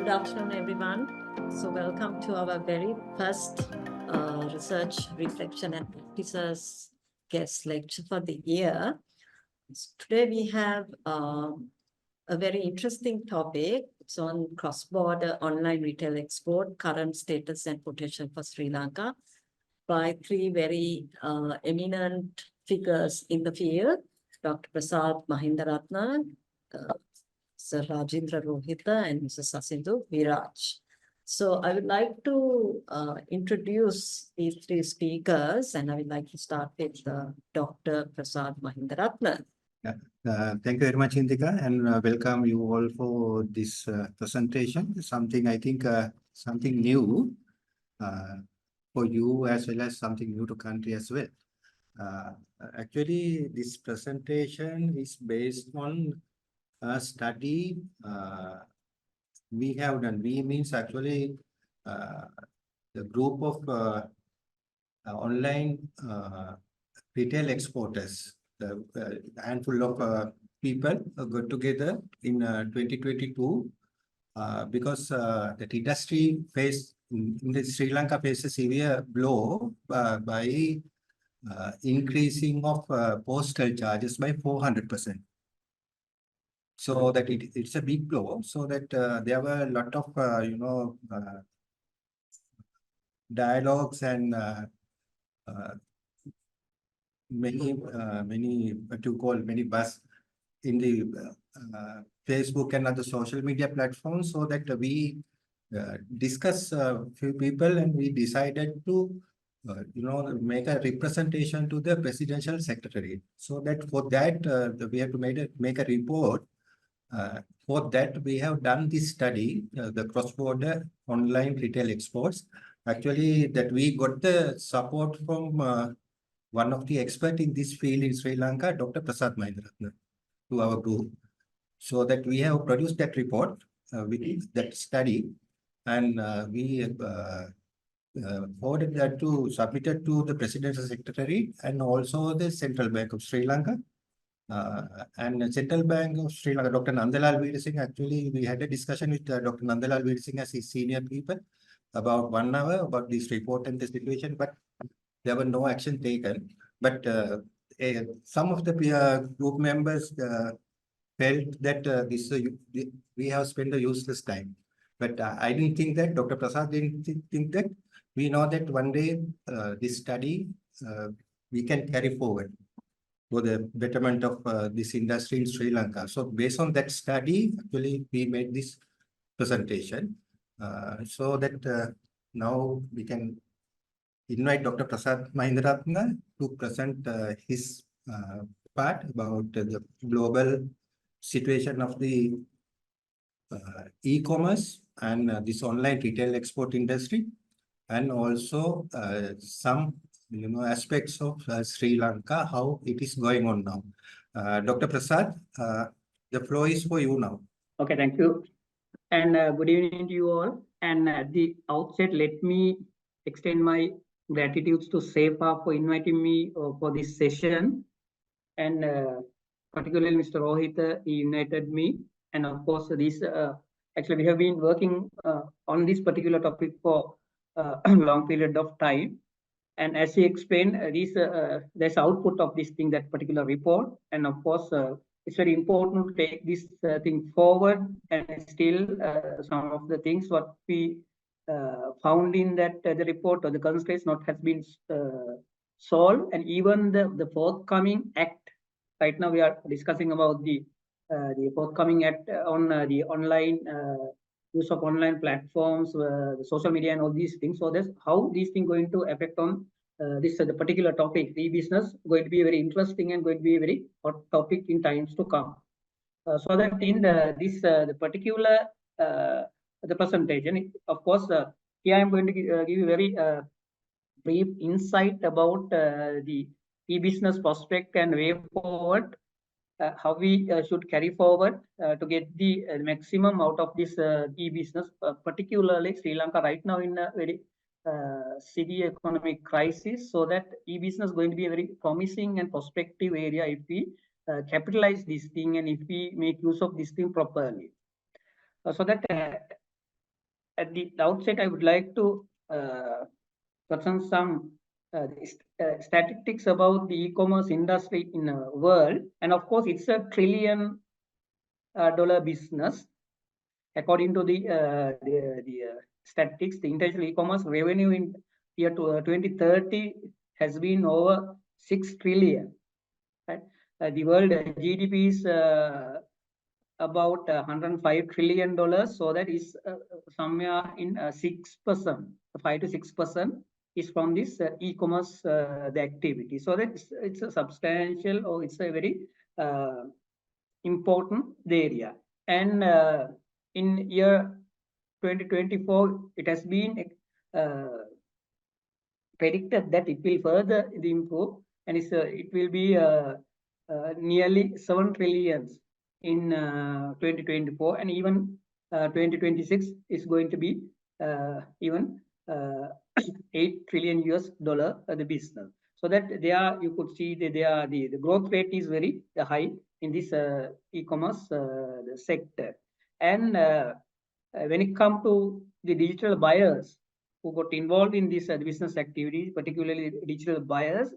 Good afternoon, everyone. So welcome to our very first research reflection and practices guest lecture for the year. Today we have a very interesting topic. It's on cross-border online retail export, current status and potential for Sri Lanka by three very eminent figures in the field, Dr. Prasad Mahindaratna, Sir Rajindra Rohitha, and Mr. Sasindu Viraj. So I would like to introduce these three speakers, and I would like to start with Dr. Prasad Mahindaratna. Thank you very much, Indika, and welcome you all for this presentation. Something I think something new for you as well as something new to country as well. Actually, this presentation is based on a study we have done. We means actually the group of online retail exporters. The handful of people got together in 2022 because the industry faced in the Sri Lanka faces severe blow by increasing of postal charges by 400%. So that it's a big blow. So that there were a lot of dialogues and many buzz in the Facebook and other social media platforms, so that we discuss few people and we decided to make a representation to the presidential secretary. So that for that we have to make a report. For that we have done this study, the cross-border online retail exports. Actually, that we got the support from one of the experts in this field in Sri Lanka, Dr. Prasad Mahindaratna, to our group. So that we have produced that report with that study, and we forwarded that submitted to the Presidential Secretary and also the Central Bank of Sri Lanka. And the Central Bank of Sri Lanka, Dr. Nandalal Veerasinghe, actually we had a discussion with Dr. Nandalal Veerasinghe as his senior people about 1 hour about this report and the situation, but there were no action taken. But some of the group members felt that we have spent a useless time. But I didn't think that, Dr. Prasad didn't think that. We know that one day this study we can carry forward for the betterment of this industry in Sri Lanka. So based on that study, actually we made this presentation so that now we can invite Dr. Prasad Mahindaratna to present his part about the global situation of the e-commerce and this online retail export industry, and also some aspects of Sri Lanka, how it is going on now. Dr. Prasad, the floor is for you now. Okay, thank you. And good evening to you all. And at the outset, let me extend my gratitude to SEPA for inviting me for this session. And particularly Mr. Rohitha, he invited me. And of course, this actually we have been working on this particular topic for a long period of time. And as he explained, there's output of this thing, that particular report. And of course, it's very important to take this thing forward. And still, some of the things what we found in that the report or the constraints has been solved. And even the forthcoming act, right now we are discussing about the forthcoming act on the online use of online platforms, the social media and all these things. So that's how these things going to affect on this the particular topic, e-business, going to be very interesting and going to be a very hot topic in times to come. So that in the particular the presentation, of course, here I'm going to give you very brief insight about the e-business prospect and way forward. How we should carry forward to get the maximum out of this e-business, particularly Sri Lanka right now in a very severe economic crisis. So that e-business is going to be a very promising and prospective area if we capitalize this thing and if we make use of this thing properly. So that at the outset, I would like to present some statistics about the e-commerce industry in the world. And of course, it's a $1 trillion business. According to the statistics, the international e-commerce revenue in year 2030 has been over 6 trillion. Right? The world GDP is about $105 trillion. So that is somewhere in 6%, 5 to 6% is from this e-commerce the activity. So that it's a substantial, or it's a very important area. And in year 2024, it has been predicted that it will further improve, and it will be nearly 7 trillions in 2024, and even 2026 is going to be even 8 trillion US dollar the business. So that there you could see that the growth rate is very high in this e-commerce sector. And when it comes to the digital buyers who got involved in this business activity, particularly digital buyers,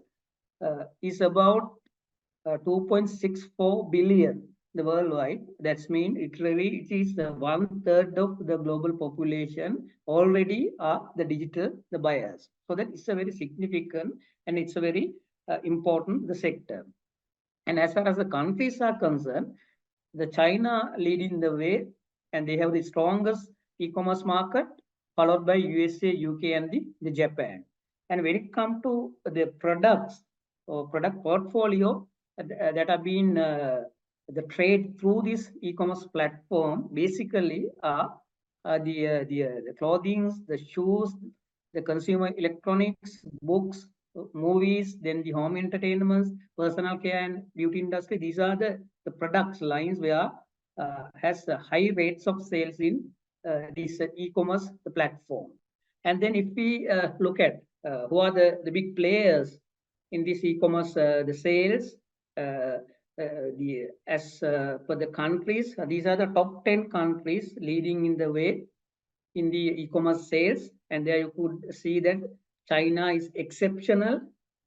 is about 2.64 billion the worldwide. That's mean it is 1/3 of the global population already are the digital the buyers. So that is a very significant, and it's a very important the sector. And as far as the countries are concerned, the China leading the way, and they have the strongest e-commerce market, followed by USA, UK, and the Japan. And when it comes to the products or product portfolio that have been the trade through this e-commerce platform, basically are the clothing, the shoes, the consumer electronics, books, movies, then the home entertainments, personal care and beauty industry. These are the products lines where has high rates of sales in this e-commerce platform. And then if we look at who are the big players in this e-commerce, the sales, as per the countries, these are the top 10 countries leading in the way in the e-commerce sales. And there you could see that China is exceptional.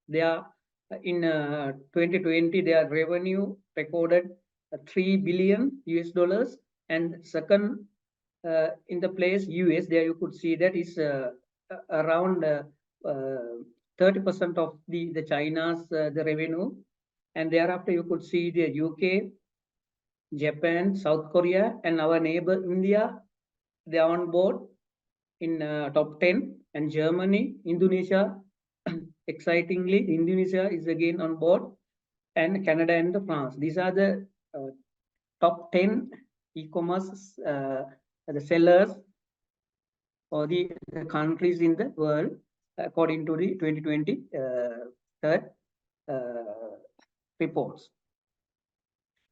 They are in 2020, their revenue recorded 3 billion US dollars, and second in the place US. There you could see that is around 30% of the China's the revenue, and thereafter you could see the UK, Japan, South Korea, and our neighbor India. They are on board in top 10, and Germany, Indonesia. Excitingly, Indonesia is again on board, and Canada and France. These are the top 10 e-commerce the sellers or the countries in the world according to the 2020 third reports.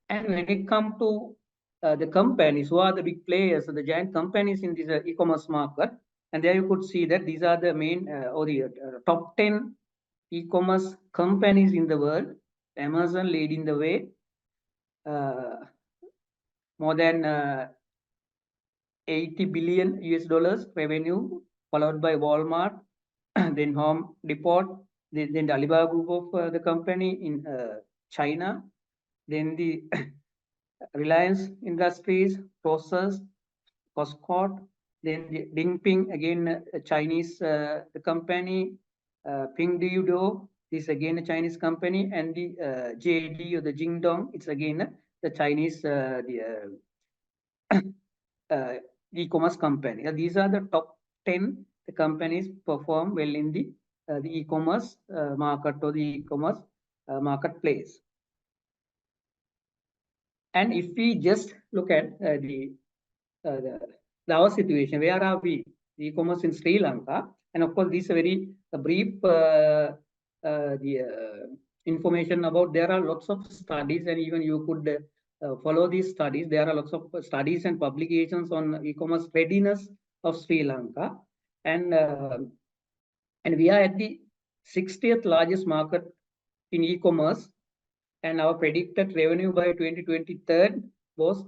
And when it comes to the companies, who are the big players, the giant companies in this e-commerce market, and there you could see that these are the main or the top 10 e-commerce companies in the world. Amazon leading the way, more than 80 billion US dollars revenue, followed by Walmart, then Home Depot, then the Alibaba group of the company in China, then the Reliance Industries, Process, Costco, then the Dingping, again a Chinese the company, Pingduo, this again a Chinese company, and the JD or the Jingdong, it's again the Chinese e-commerce company. These are the top 10 the companies perform well in the e-commerce market or the e-commerce marketplace. And if we just look at our situation, where are we? The e-commerce in Sri Lanka, and of course, this is a very brief information about. There are lots of studies, and even you could follow these studies. There are lots of studies and publications on e-commerce readiness of Sri Lanka, and we are at the 60th largest market in e-commerce, and our predicted revenue by 2023 was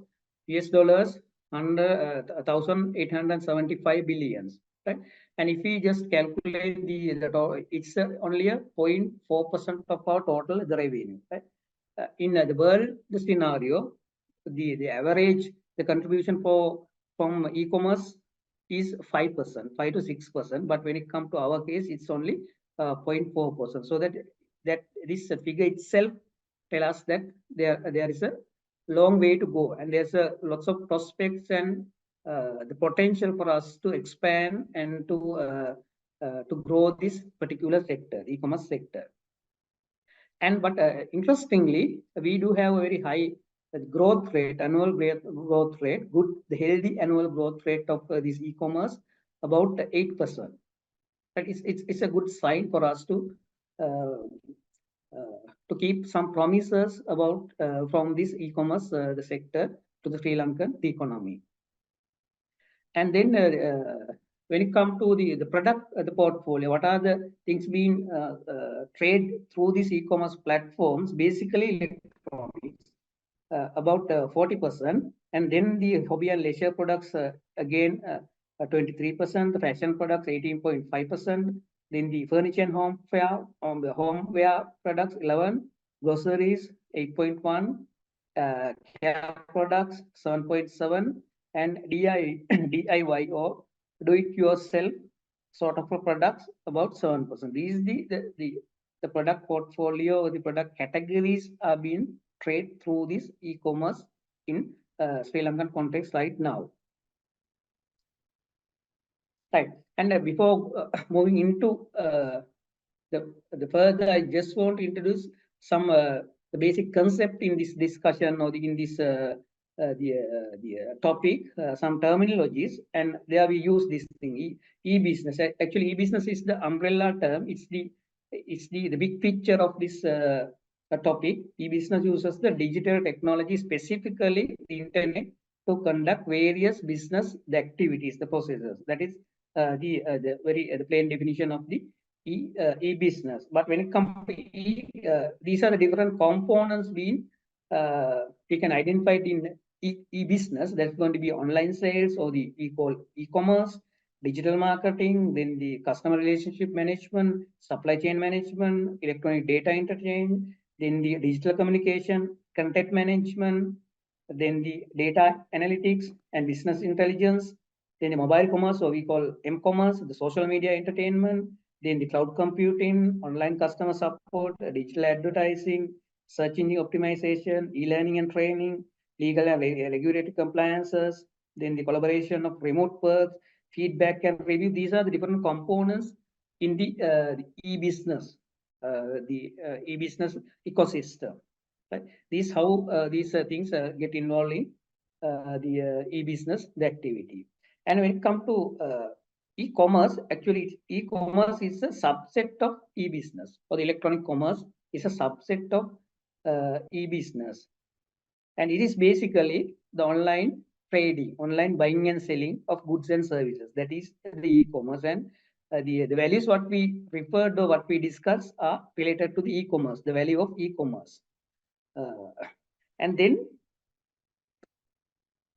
US dollars under 1,875 billions, right? And if we just calculate it's only a 0.4% of our total the revenue, right? In the world scenario, the average the contribution from e-commerce is 5%, 5 to 6%. But when it comes to our case, it's only 0.4%. So that this figure itself tell us that there is a long way to go, and there's lots of prospects and the potential for us to expand and to grow this particular sector, e-commerce sector. And but interestingly, we do have a very high growth rate, annual growth rate, good, the healthy annual growth rate of this e-commerce, about 8%. That is, it's a good sign for us to keep some promises about from this e-commerce the sector to the Sri Lankan economy. And then when it comes to the product, the portfolio, what are the things being traded through these e-commerce platforms? Basically, electronics, about 40%, and then the hobby and leisure products again 23%, the fashion products 18.5%, then the furniture and the homeware products 11, groceries 8.1, care products 7.7, and DIY or do-it-yourself sort of a products about 7%. These the product portfolio or the product categories are being traded through this e-commerce in Sri Lankan context right now. Right, and before moving into the further, I just want to introduce some the basic concept in this discussion or in this the topic, some terminologies, and there we use this thing e-business. Actually, e-business is the umbrella term. It's the big picture of this topic. E-business uses the digital technology, specifically the internet, to conduct various business activities, the processes. That is the very the plain definition of the e-business. But when it comes to these are the different components being we can identify it in e-business. That's going to be online sales or the e-commerce, digital marketing, then the customer relationship management, supply chain management, electronic data interchange, then the digital communication, content management, then the data analytics and business intelligence, then the mobile commerce, or we call m-commerce, the social media entertainment, then the cloud computing, online customer support, digital advertising, search engine optimization, e-learning and training, legal and regulatory compliances, then the collaboration of remote work, feedback and review. These are the different components in the e-business, e-business ecosystem. Right? These how these things get involved in the e-business, the activity. And when it comes to e-commerce, actually e-commerce is a subset of e-business, or the electronic commerce is a subset of e-business. And it is basically the online trading, online buying and selling of goods and services. That is the e-commerce. And the values what we referred or what we discussed are related to the e-commerce, the value of e-commerce. And then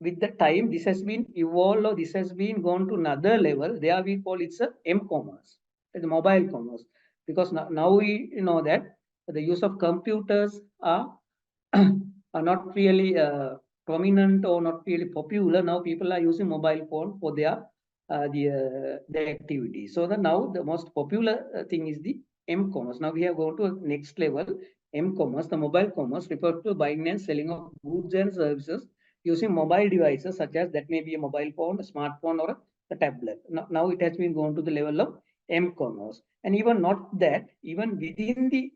with the time, this has been evolved, or this has been gone to another level. There we call it a m-commerce, the mobile commerce, because now we know that the use of computers are not really prominent or not really popular. Now people are using mobile phone for their the activity. So now the most popular thing is the m-commerce. Now we have gone to a next level. M-commerce, the mobile commerce, refers to buying and selling of goods and services using mobile devices, such as that may be a mobile phone, a smartphone, or a tablet. Now it has been gone to the level of m-commerce. And even not that, even within the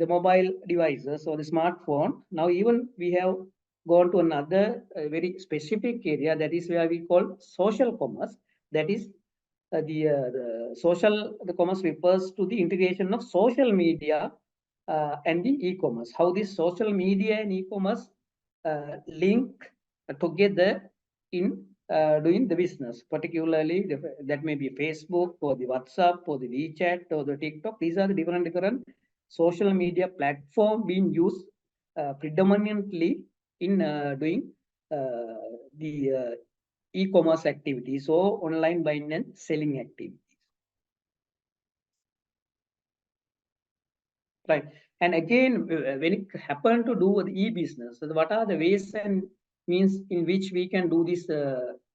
mobile devices or the smartphone, now even we have gone to another very specific area, that is where we call social commerce. That is the commerce refers to the integration of social media and the e-commerce. How this social media and e-commerce link together in doing the business, particularly that may be Facebook or the WhatsApp or the WeChat or the TikTok. These are the different social media platform being used predominantly in doing the e-commerce activities or online buying and selling activities. Right. And again, when it happened to do with e-business, so what are the ways and means in which we can do this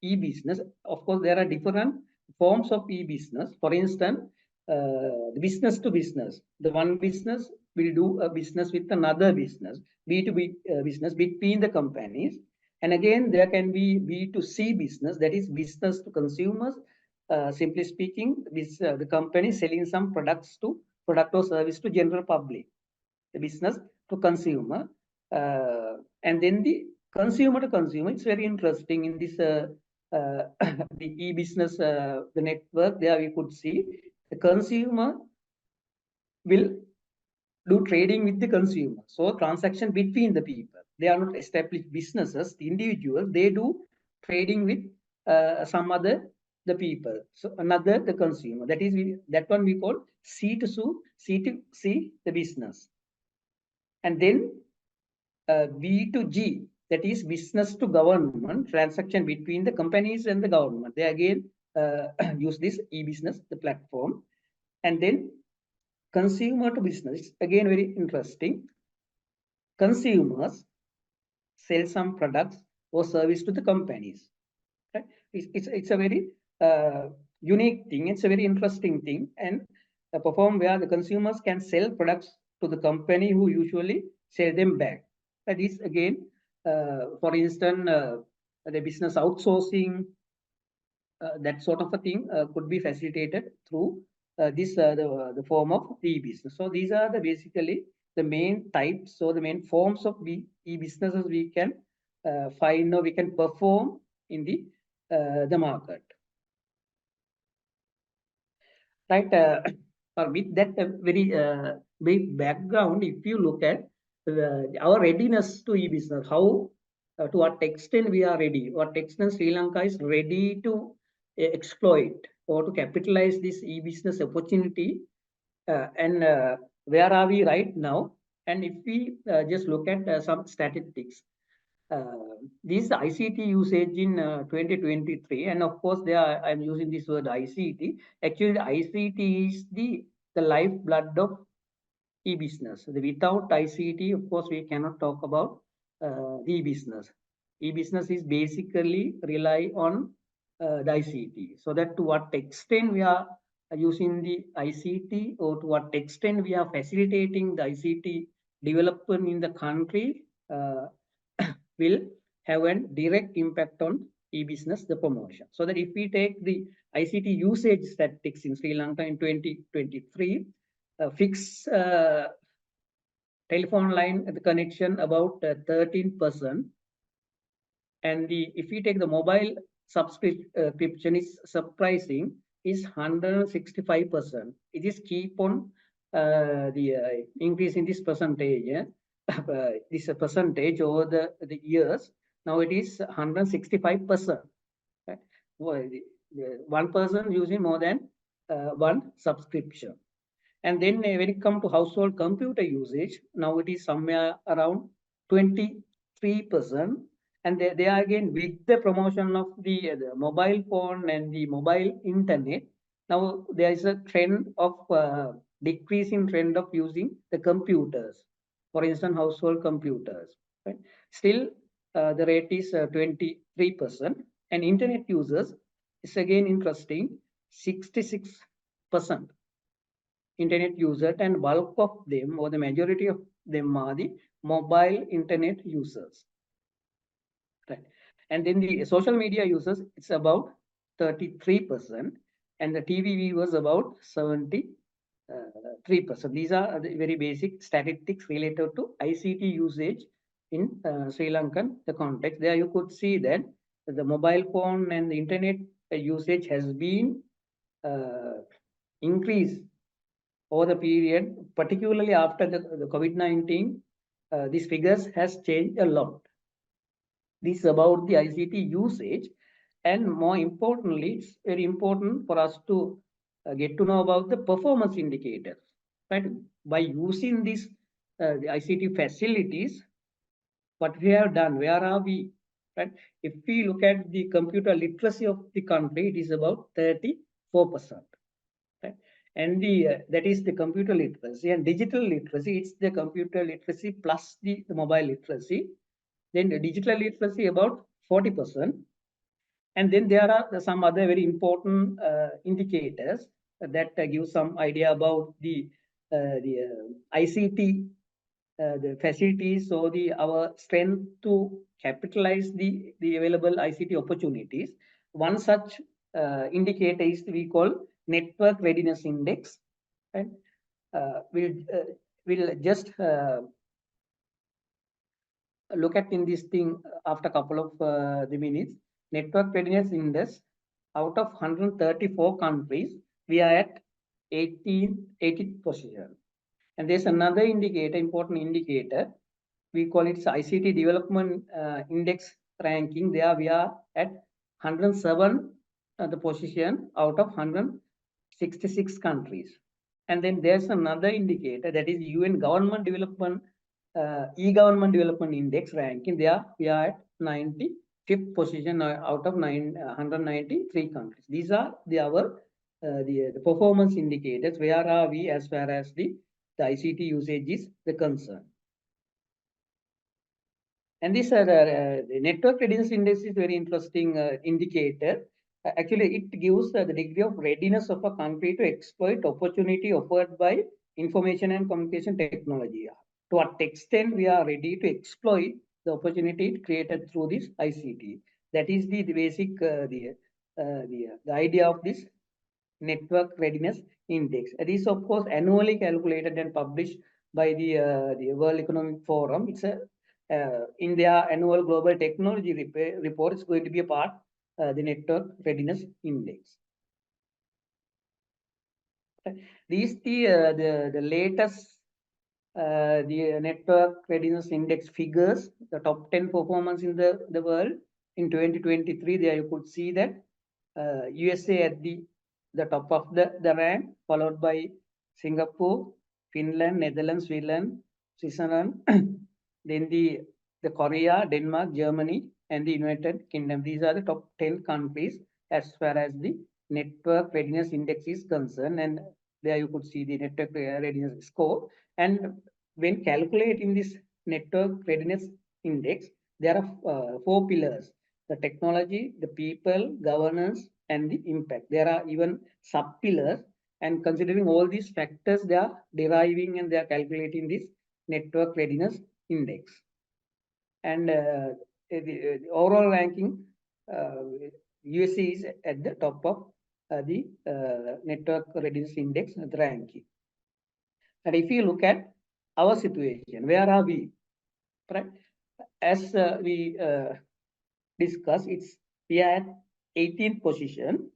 e-business? Of course, there are different forms of e-business. For instance, the business to business. The one business will do a business with another business, B2B business between the companies. And again, there can be B2C business, that is business to consumers. Simply speaking, the company selling some products to product or service to general public, the business to consumer, and then the consumer to consumer. It's very interesting in this the e-business, the network. There we could see the consumer will do trading with the consumer. So transaction between the people. They are not established businesses, the individuals. They do trading with some other the people. So another the consumer. That is that one we call C to C the business. And then B to G, that is business to government, transaction between the companies and the government. They again use this e-business, the platform. And then consumer to business, again very interesting. Consumers sell some products or service to the companies. Right? It's a very unique thing. It's a very interesting thing, and perform where the consumers can sell products to the company who usually sell them back. That is again, for instance, the business outsourcing, that sort of a thing could be facilitated through this the form of e-business. So these are the basically the main types or the main forms of e-businesses we can find or we can perform in the market. Right. With that very big background, if you look at our readiness to e-business, how to what extent we are ready, what extent Sri Lanka is ready to exploit or to capitalize this e-business opportunity, and where are we right now? And if we just look at some statistics, this ICT usage in 2023, and of course, I'm using this word ICT. Actually, the ICT is the lifeblood of e-business. Without ICT, of course, we cannot talk about e-business. E-business is basically rely on the ICT. So that to what extent we are using the ICT, or to what extent we are facilitating the ICT development in the country, will have a direct impact on e-business, the promotion. So that if we take the ICT usage statistics in Sri Lanka in 2023, fixed telephone line the connection about 13%, and if we take the mobile subscription is surprising, is 165%. It is keep on the increase in this percentage. This percentage over the years. Now it is 165%. Right? One person using more than one subscription. And then when it comes to household computer usage, now it is somewhere around 23%. And they are again with the promotion of the mobile phone and the mobile internet. Now there is a trend of decreasing trend of using the computers. For instance, household computers. Right? Still, the rate is 23%. And internet users is again interesting, 66% internet users, and bulk of them, or the majority of them, are the mobile internet users. Right. And then the social media users, it's about 33%, and the TV viewers about 73%. These are the very basic statistics related to ICT usage in Sri Lankan the context. There you could see that the mobile phone and the internet usage has been increased over the period, particularly after the COVID-19. These figures has changed a lot. This is about the ICT usage, and more importantly, it's very important for us to get to know about the performance indicators. Right? By using these the ICT facilities, what we have done, where are we right? If we look at the computer literacy of the country, it is about 34%, right? And that is the computer literacy. And digital literacy, it's the computer literacy plus the mobile literacy. Then the digital literacy about 40%. And then there are some other very important indicators that give some idea about the ICT, the facilities, so our strength to capitalize the available ICT opportunities. One such indicator is we call network readiness index. Right? We'll just look at in this thing after a couple of the minutes. Network readiness index, out of 134 countries, we are at 18th position. And there's another indicator, important indicator, we call it ICT development index ranking. There we are at 107 the position out of 166 countries. And then there's another indicator, that is UN government development e-government development index ranking. There we are at 95th position out of 193 countries. These are the performance indicators. Where are we as far as the ICT usage is the concern? And this the network readiness index is very interesting indicator. Actually, it gives the degree of readiness of a country to exploit opportunity offered by information and communication technology. To what extent we are ready to exploit the opportunity created through this ICT. That is the basic the idea of this network readiness index. It is of course annually calculated and published by the World Economic Forum. It's a in their annual global technology report. It's going to be a part the network readiness index. These the latest the network readiness index figures, the top 10 performance in the world in 2023. There you could see that USA at the top of the rank, followed by Singapore, Finland, Netherlands, Sweden, Switzerland, then the Korea, Denmark, Germany, and the United Kingdom. These are the top 10 countries as far as the network readiness index is concerned. And there you could see the network readiness score. And when calculating this network readiness index, there are 4 pillars: the technology, the people, governance, and the impact. There are even sub pillars, and considering all these factors, they are deriving and they are calculating this network readiness index. And the overall ranking, USA is at the top of the network readiness index ranking. And if you look at our situation, where are we? Right? As we discussed, we are at 18th position,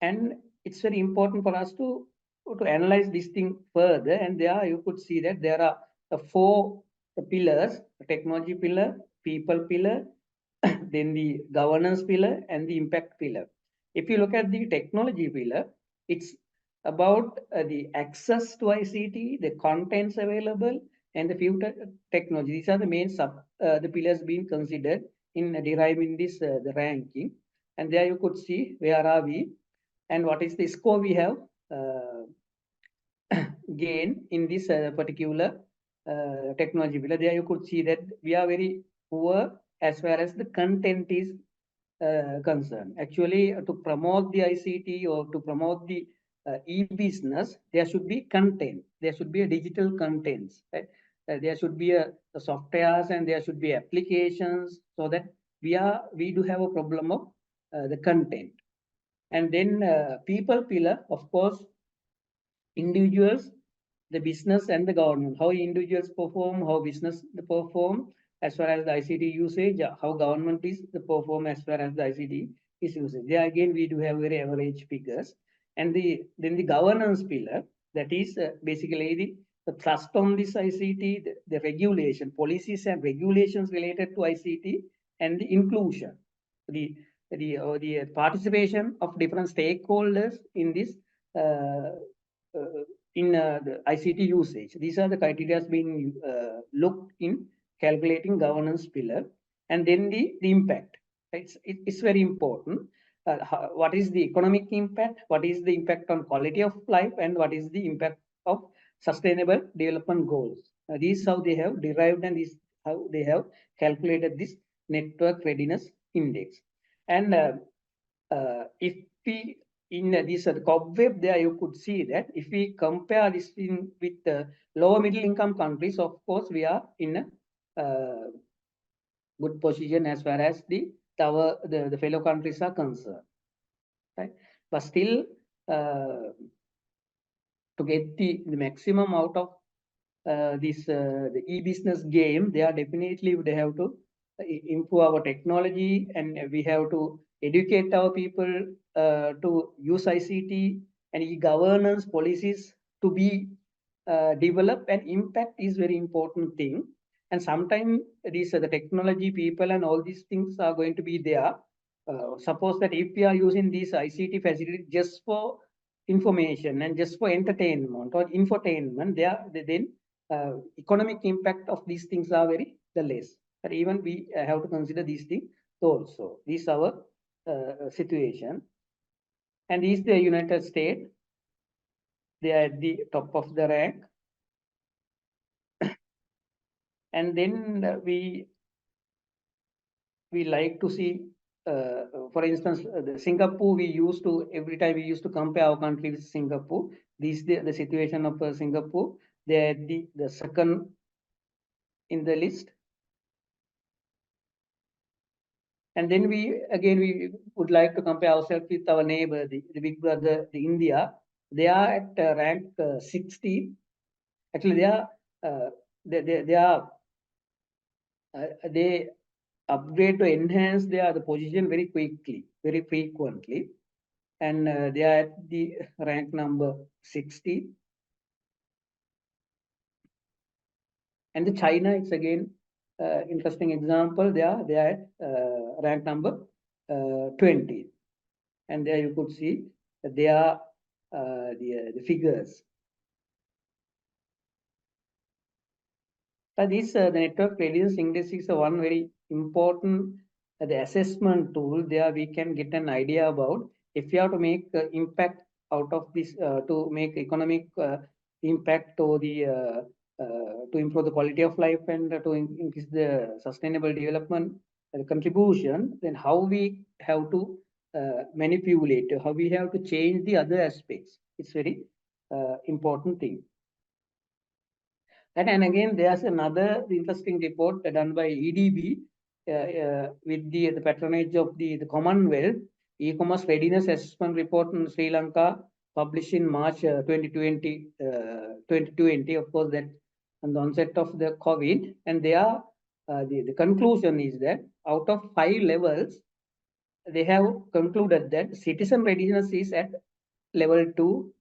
and it's very important for us to analyze this thing further. And there you could see that there are the 4 pillars: the technology pillar, people pillar, then the governance pillar, and the impact pillar. If you look at the technology pillar, it's about the access to ICT, the contents available, and the future technology. These are the main the pillars being considered in deriving this the ranking. And there you could see where are we and what is the score we have gained in this particular technology pillar. There you could see that we are very poor as far as the content is concerned. Actually, to promote the ICT or to promote the e-business, there should be content. There should be a digital contents. Right? There should be the softwares and there should be applications, so that we do have a problem of the content. And then people pillar, of course, individuals, the business, and the government. How individuals perform, how business perform as far as the ICT usage, how government is the perform as far as the ICT is usage. There again, we do have very average figures. And then the governance pillar, that is basically the trust on this ICT, the regulation, policies and regulations related to ICT, and the inclusion, the participation of different stakeholders in this the ICT usage. These are the criteria being looked in calculating governance pillar. and then the impact. It's very important. What is the economic impact? What is the impact on quality of life? And what is the impact of sustainable development goals? These how they have derived, and this how they have calculated this network readiness index. And if we in this cobweb there, you could see that if we compare this with lower middle income countries, of course we are in a good position as far as the fellow countries are concerned, right? But still, to get the maximum out of this the e-business game, they are definitely would have to improve our technology, and we have to educate our people to use ICT and e-governance policies to be developed, and impact is very important thing. And sometimes these the technology people and all these things are going to be there. Suppose that if we are using these ICT facilities just for information and just for entertainment or infotainment, then economic impact of these things are very the less. But even we have to consider these things also. This is our situation. And is the United States. They are at the top of the rank. And then we like to see, for instance, the Singapore. We used to every time we used to compare our country with Singapore. This the situation of Singapore. They are the second in the list. And then we would like to compare ourselves with our neighbor, the big brother, the India. They are at rank 60. Actually, they upgrade to enhance the position very quickly, very frequently, and they are at the rank number 60. And the China, it's again interesting example. They are at rank number 20, and there you could see that they are the figures. This the network readiness index is one very important the assessment tool. There we can get an idea about if you have to make impact out of this to make economic impact to the to improve the quality of life and to increase the sustainable development contribution, then how we have to manipulate, how we have to change the other aspects. It's very important thing. And again, there's another interesting report done by EDB with the patronage of the Commonwealth, e-commerce readiness assessment report in Sri Lanka, published in March 2020. Of course, that on the onset of the COVID, and they are the conclusion is that out of 5 levels, they have concluded that citizen readiness is at level 2,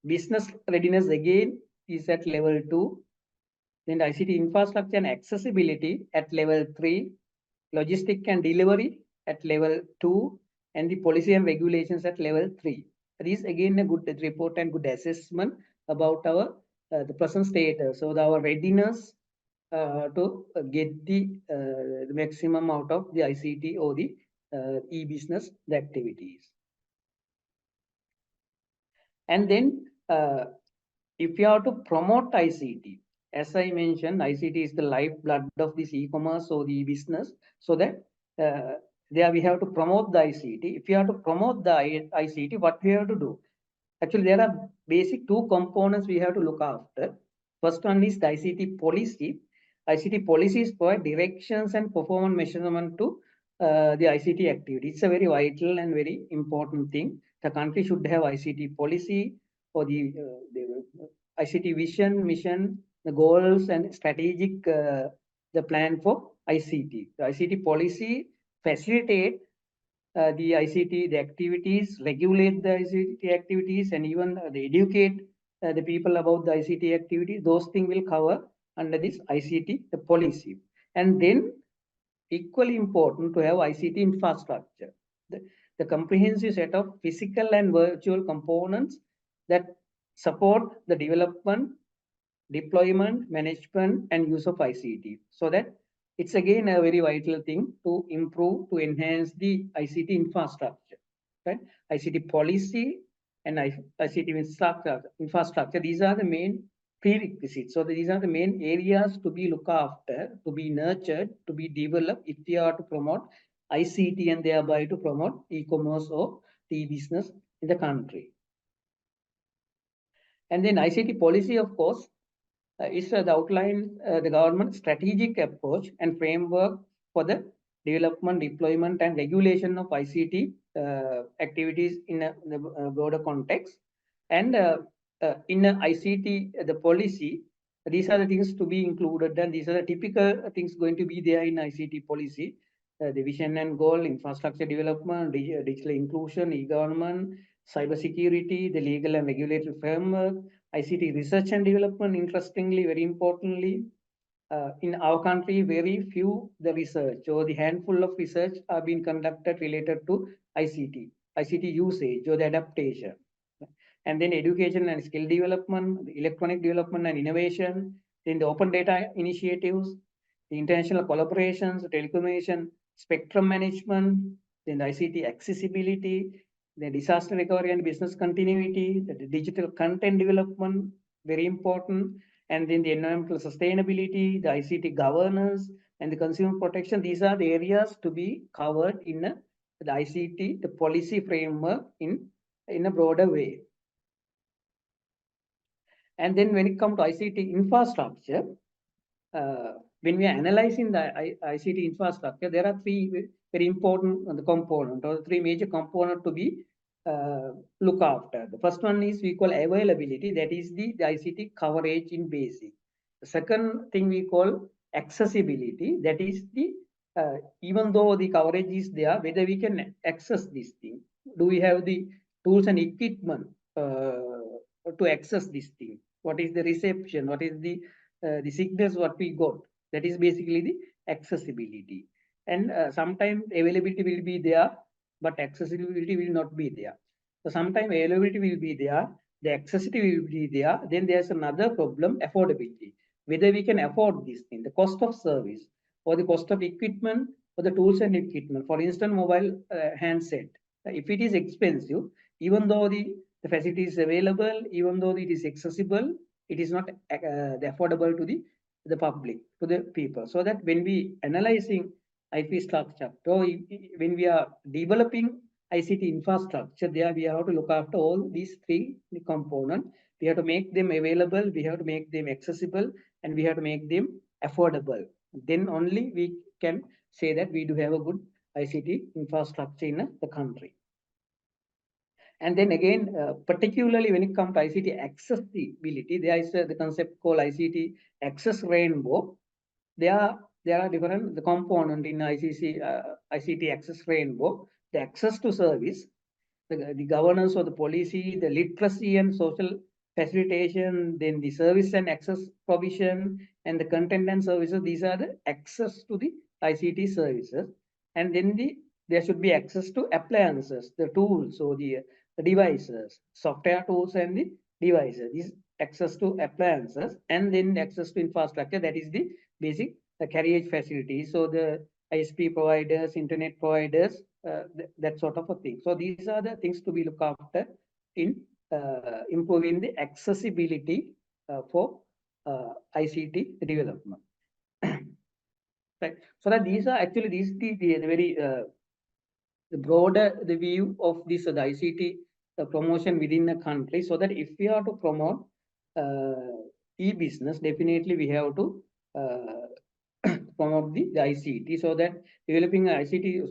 business readiness again is at level 2. Then ICT infrastructure and accessibility at level 3, logistic and delivery at level 2, and the policy and regulations at level 3. This is again a good report and good assessment about our the present status. So our readiness to get the maximum out of the ICT or the e-business activities. And then if you have to promote ICT, as I mentioned, ICT is the lifeblood of this e-commerce or the business, so that there we have to promote the ICT. If you have to promote the ICT, what we have to do? Actually, there are basic 2 components we have to look after. First one is the ICT policy. ICT policies provide directions and performance measurement to the ICT activity. It's a very vital and very important thing. The country should have ICT policy for the ICT vision, mission, the goals and strategic the plan for ICT. The ICT policy facilitate the ICT, the activities, regulate the ICT activities, and even the educate the people about the ICT activities. Those things will cover under this ICT, the policy. And then equally important to have ICT infrastructure, the comprehensive set of physical and virtual components that support the development, deployment, management, and use of ICT, so that it's again a very vital thing to improve, to enhance the ICT infrastructure, right? ICT policy and ICT infrastructure. These are the main prerequisites. So these are the main areas to be looked after, to be nurtured, to be developed if we are to promote ICT and thereby to promote e-commerce or e-business in the country. And then ICT policy, of course, is the outline the government strategic approach and framework for the development, deployment, and regulation of ICT activities in a broader context. And in ICT, the policy, these are the things to be included, and these are the typical things going to be there in ICT policy. The vision and goal, infrastructure development, digital inclusion, e-government, cybersecurity, the legal and regulatory framework, ICT research and development. Interestingly, very importantly, in our country, very few the research or the handful of research are being conducted related to ICT usage or the adaptation. And then education and skill development, the electronic development and innovation, then the open data initiatives, the international collaborations, telecommunication, spectrum management, then the ICT accessibility, the disaster recovery and business continuity, the digital content development, very important, and then the environmental sustainability, the ICT governance, and the consumer protection. These are the areas to be covered in the ICT, the policy framework in a broader way. And then when it comes to ICT infrastructure, when we are analyzing the ICT infrastructure, there are three very important components or three major components to be look after. The first one is we call availability, that is the ICT coverage in basic. The second thing we call accessibility, that is the even though the coverage is there, whether we can access this thing. Do we have the tools and equipment to access this thing? What is the reception? What is the signals what we got? That is basically the accessibility. And sometimes availability will be there, but accessibility will not be there. So sometimes availability will be there, the accessibility will be there. Then there's another problem, affordability. Whether we can afford this thing, the cost of service or the cost of equipment or the tools and equipment. For instance, mobile handset. If it is expensive, even though the facility is available, even though it is accessible, it is not affordable to the public, to the people. So that when we analyzing IP structure, so when we are developing ICT infrastructure, there we have to look after all these three components. We have to make them available, we have to make them accessible, and we have to make them affordable. Then only we can say that we do have a good ICT infrastructure in the country. And then again, particularly when it comes to ICT accessibility, there is the concept called ICT access rainbow. There are different components in ICT access rainbow. The access to service, the governance of the policy, the literacy and social facilitation, then the service and access provision, and the content and services. These are the access to the ICT services. And then there should be access to appliances, the tools or the devices, software tools and the devices. This access to appliances, and then access to infrastructure, that is the basic carriage facilities. So the ISP providers, internet providers, that sort of a thing. So these are the things to be looked after in improving the accessibility for ICT development. Right. So that these are actually the very the broader the view of this the ICT promotion within the country. So that if we are to promote e-business, definitely we have to promote the ICT. So that developing ICT,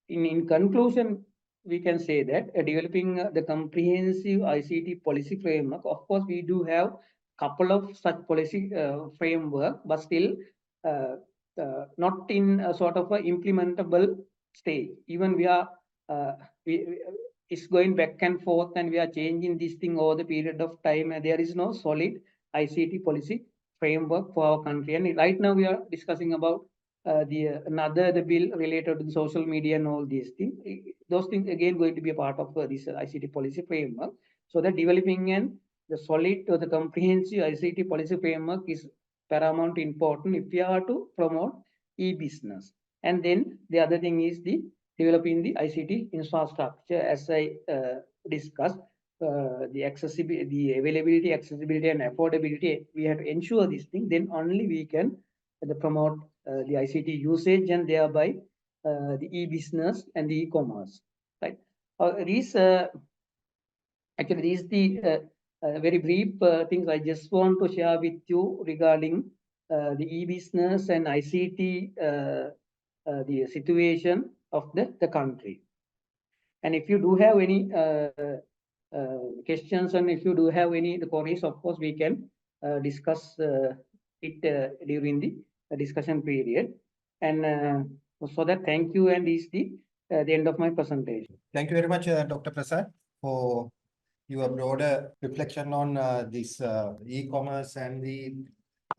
in conclusion, we can say that developing the comprehensive ICT policy framework. Of course, we do have couple of such policy framework, but still not in a sort of a implementable stage. Even we are it's going back and forth, and we are changing this thing over the period of time, and there is no solid ICT policy framework for our country. And right now we are discussing about the bill related to the social media and all these things. Those things again going to be a part of this ICT policy framework. So that developing the solid or the comprehensive ICT policy framework is paramount important if we are to promote e-business. And then the other thing is the developing the ICT infrastructure, as I discussed. The accessibility, the availability, accessibility, and affordability. We have to ensure this thing. Then only we can promote the ICT usage and thereby the e-business and the e-commerce. Right. These actually these the very brief things I just want to share with you regarding the e-business and ICT, the situation of the country. And if you do have any questions, and if you do have any queries, of course, we can discuss it during the discussion period. And so that, thank you, and is the end of my presentation. Thank you very much, Dr. Prasad, for your broader reflection on this e-commerce and the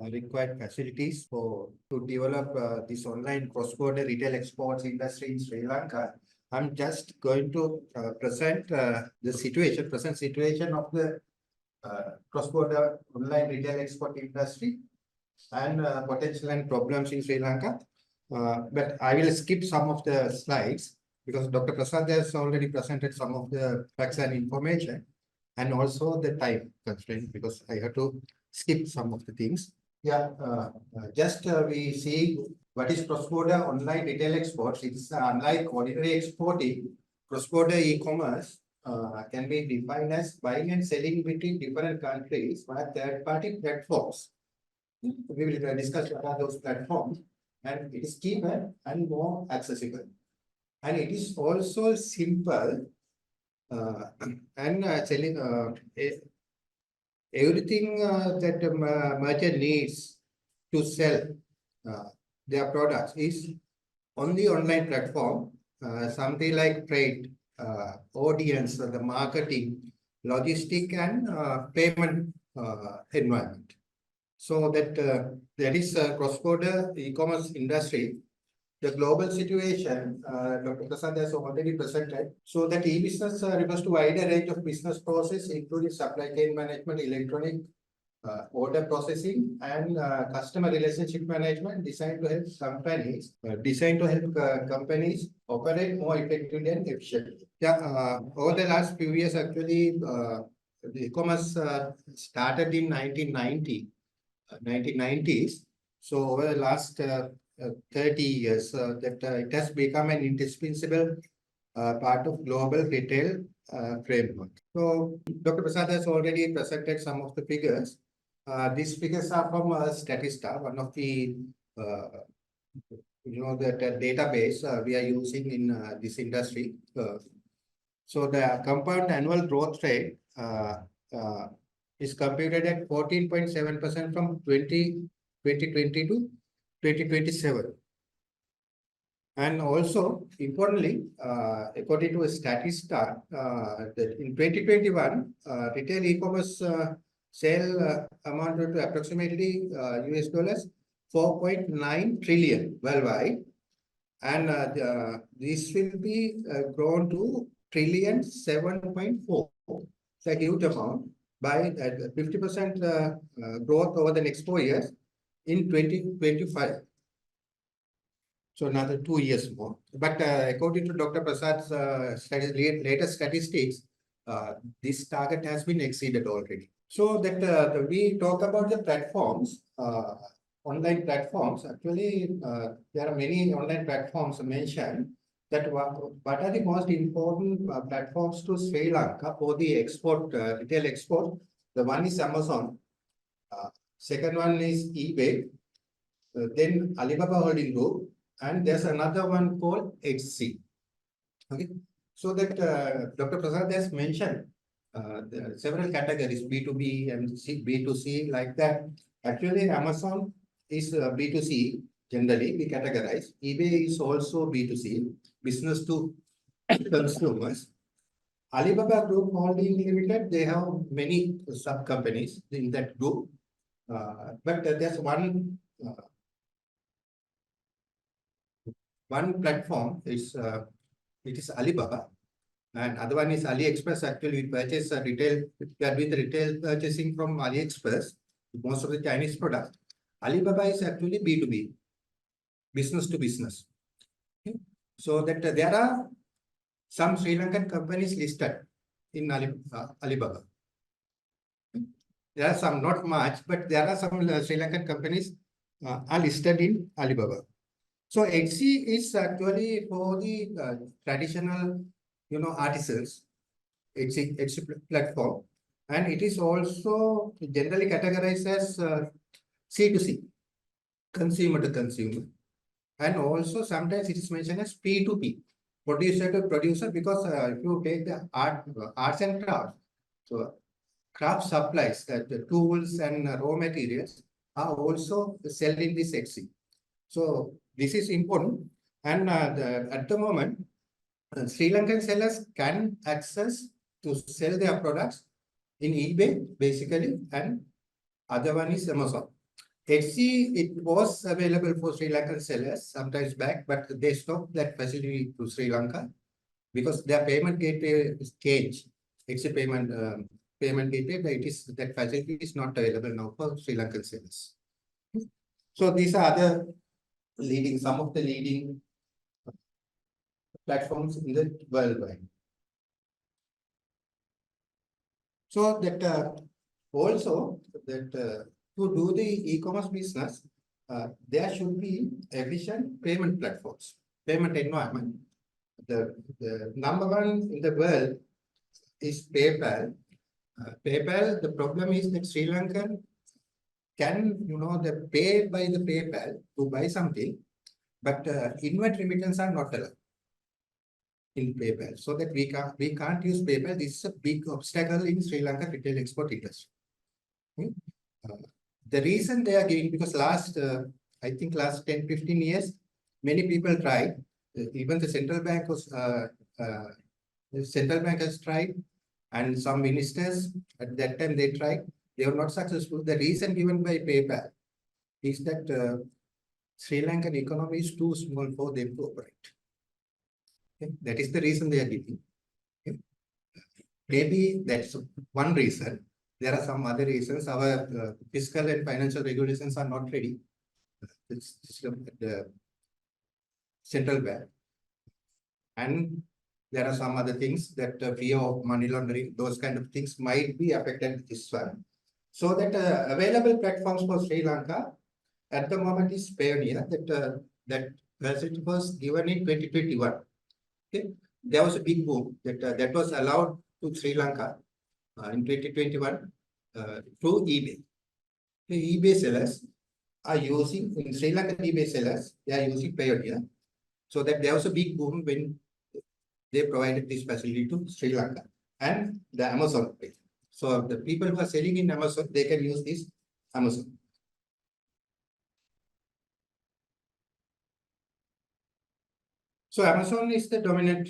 required facilities to develop this online cross-border retail exports industry in Sri Lanka. I'm just going to present the present situation of the cross-border online retail export industry and potential and problems in Sri Lanka. But I will skip some of the slides because Dr. Prasad has already presented some of the facts and information, and also the time constraint because I have to skip some of the things. Yeah, we see what is cross-border online retail exports. It's unlike ordinary exporting. Cross-border e-commerce can be defined as buying and selling between different countries via third-party platforms. We will discuss what are those platforms, and it is cheaper and more accessible. And it is also simple and selling everything that merchant needs to sell their products is on the online platform. Something like trade, audience, the marketing, logistic, and payment environment. So that there is a cross-border e-commerce industry. The global situation, Dr. Prasad has already presented. So that e-business refers to a wider range of business process, including supply chain management, electronic order processing, and customer relationship management, designed to help companies operate more effectively and efficiently. Yeah, over the last few years, actually, the e-commerce started in 1990s. So over the last 30 years, that it has become an indispensable part of global retail framework. So Dr. Prasad has already presented some of the figures. These figures are from Statista, one of the the database we are using in this industry. So the compound annual growth rate is computed at 14.7% from 2020 to 2027. And also, importantly, according to a Statista, in 2021, retail e-commerce sale amounted to approximately US dollars 4.9 trillion worldwide. And this will be grown to trillion 7.4. It's a huge amount by 50% growth over the next 4 years in 2025. So another 2 years more. But according to Dr. Prasad's latest statistics, this target has been exceeded already. So that we talk about the platforms, online platforms. Actually, there are many online platforms mentioned. That what are the most important platforms to Sri Lanka for the export, retail export? The one is Amazon. Second one is eBay. Then Alibaba Holding Group. And there's another one called HC. Okay, so that Dr. Prasad has mentioned several categories, B2B and B2C, like that. Actually, Amazon is B2C, generally we categorize. eBay is also B2C, business to consumers. Alibaba Group Holding Limited, they have many sub-companies in that group. But there's one platform is it is Alibaba, and other one is AliExpress. Actually, we purchase retail. We are doing the retail purchasing from AliExpress. Most of the Chinese products. Alibaba is actually B2B. business to business. Okay. So that there are some Sri Lankan companies listed in Alibaba. There are some, not much, but there are some Sri Lankan companies are listed in Alibaba. So Etsy is actually for the traditional, artisans. Etsy platform, and it is also generally categorized as C2C, consumer to consumer, and also sometimes it is mentioned as P2P, producer to producer, because if you take the arts and crafts, so craft supplies, the tools and raw materials are also selling this Etsy. So this is important, and at the moment, Sri Lankan sellers can access to sell their products in eBay basically, and other one is Amazon. Etsy, it was available for Sri Lankan sellers sometimes back, but they stopped that facility to Sri Lanka because their payment gateway is changed. Etsy payment gateway, that facility is not available now for Sri Lankan sellers. So these are some of the leading platforms in the worldwide. So that also that to do the e-commerce business, there should be efficient payment platforms, payment environment. The number one in the world is PayPal. PayPal, the problem is that Sri Lankan can, the pay by the PayPal to buy something, but inward remittance are not allowed in PayPal, so that we can't use PayPal. This is a big obstacle in Sri Lanka retail export industry. The reason they are giving, because I think last 10-15 years, many people tried. Even the central bank has tried, and some ministers at that time they tried. They were not successful. The reason given by PayPal is that Sri Lankan economy is too small for them to operate. Okay? That is the reason they are giving. Okay? Maybe that's one reason. There are some other reasons. Our fiscal and financial regulations are not ready. The central bank. And there are some other things that fear of money laundering, those kind of things might be affected this one. So that available platforms for Sri Lanka at the moment is Payoneer, that facility was given in 2021. Okay. There was a big boom that was allowed to Sri Lanka in 2021 through eBay. The eBay sellers are using, in Sri Lankan eBay sellers, they are using Payoneer. So that there was a big boom when they provided this facility to Sri Lanka and the Amazon page. So the people who are selling in Amazon, they can use this Amazon. So Amazon is the dominant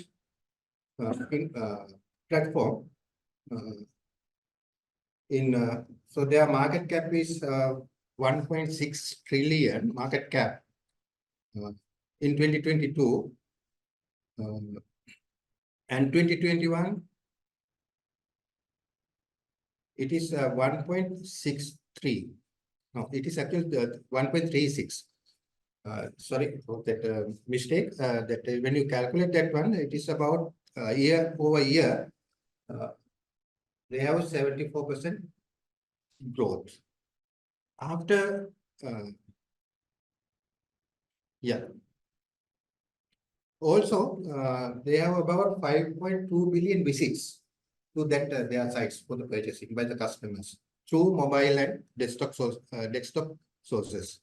platform so their market cap is 1.6 trillion market cap in 2022 and 2021 it is 1.63. No, it is actually 1.36. Sorry for that mistake. That when you calculate that one, it is about year over year. They have 74% growth. After, also, they have about 5.2 billion visits to their sites for the purchasing by the customers through mobile and desktop sources.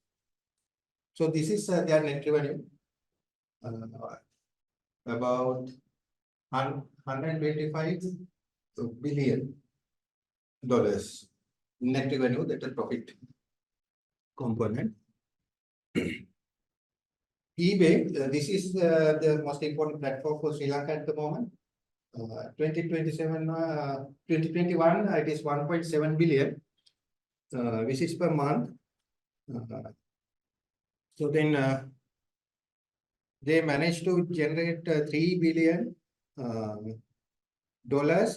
So this is their net revenue, about $125 billion net revenue, that is profit component. eBay, this is the most important platform for Sri Lanka at the moment. 2021, it is 1.7 billion visits per month. So then they managed to generate $3 billion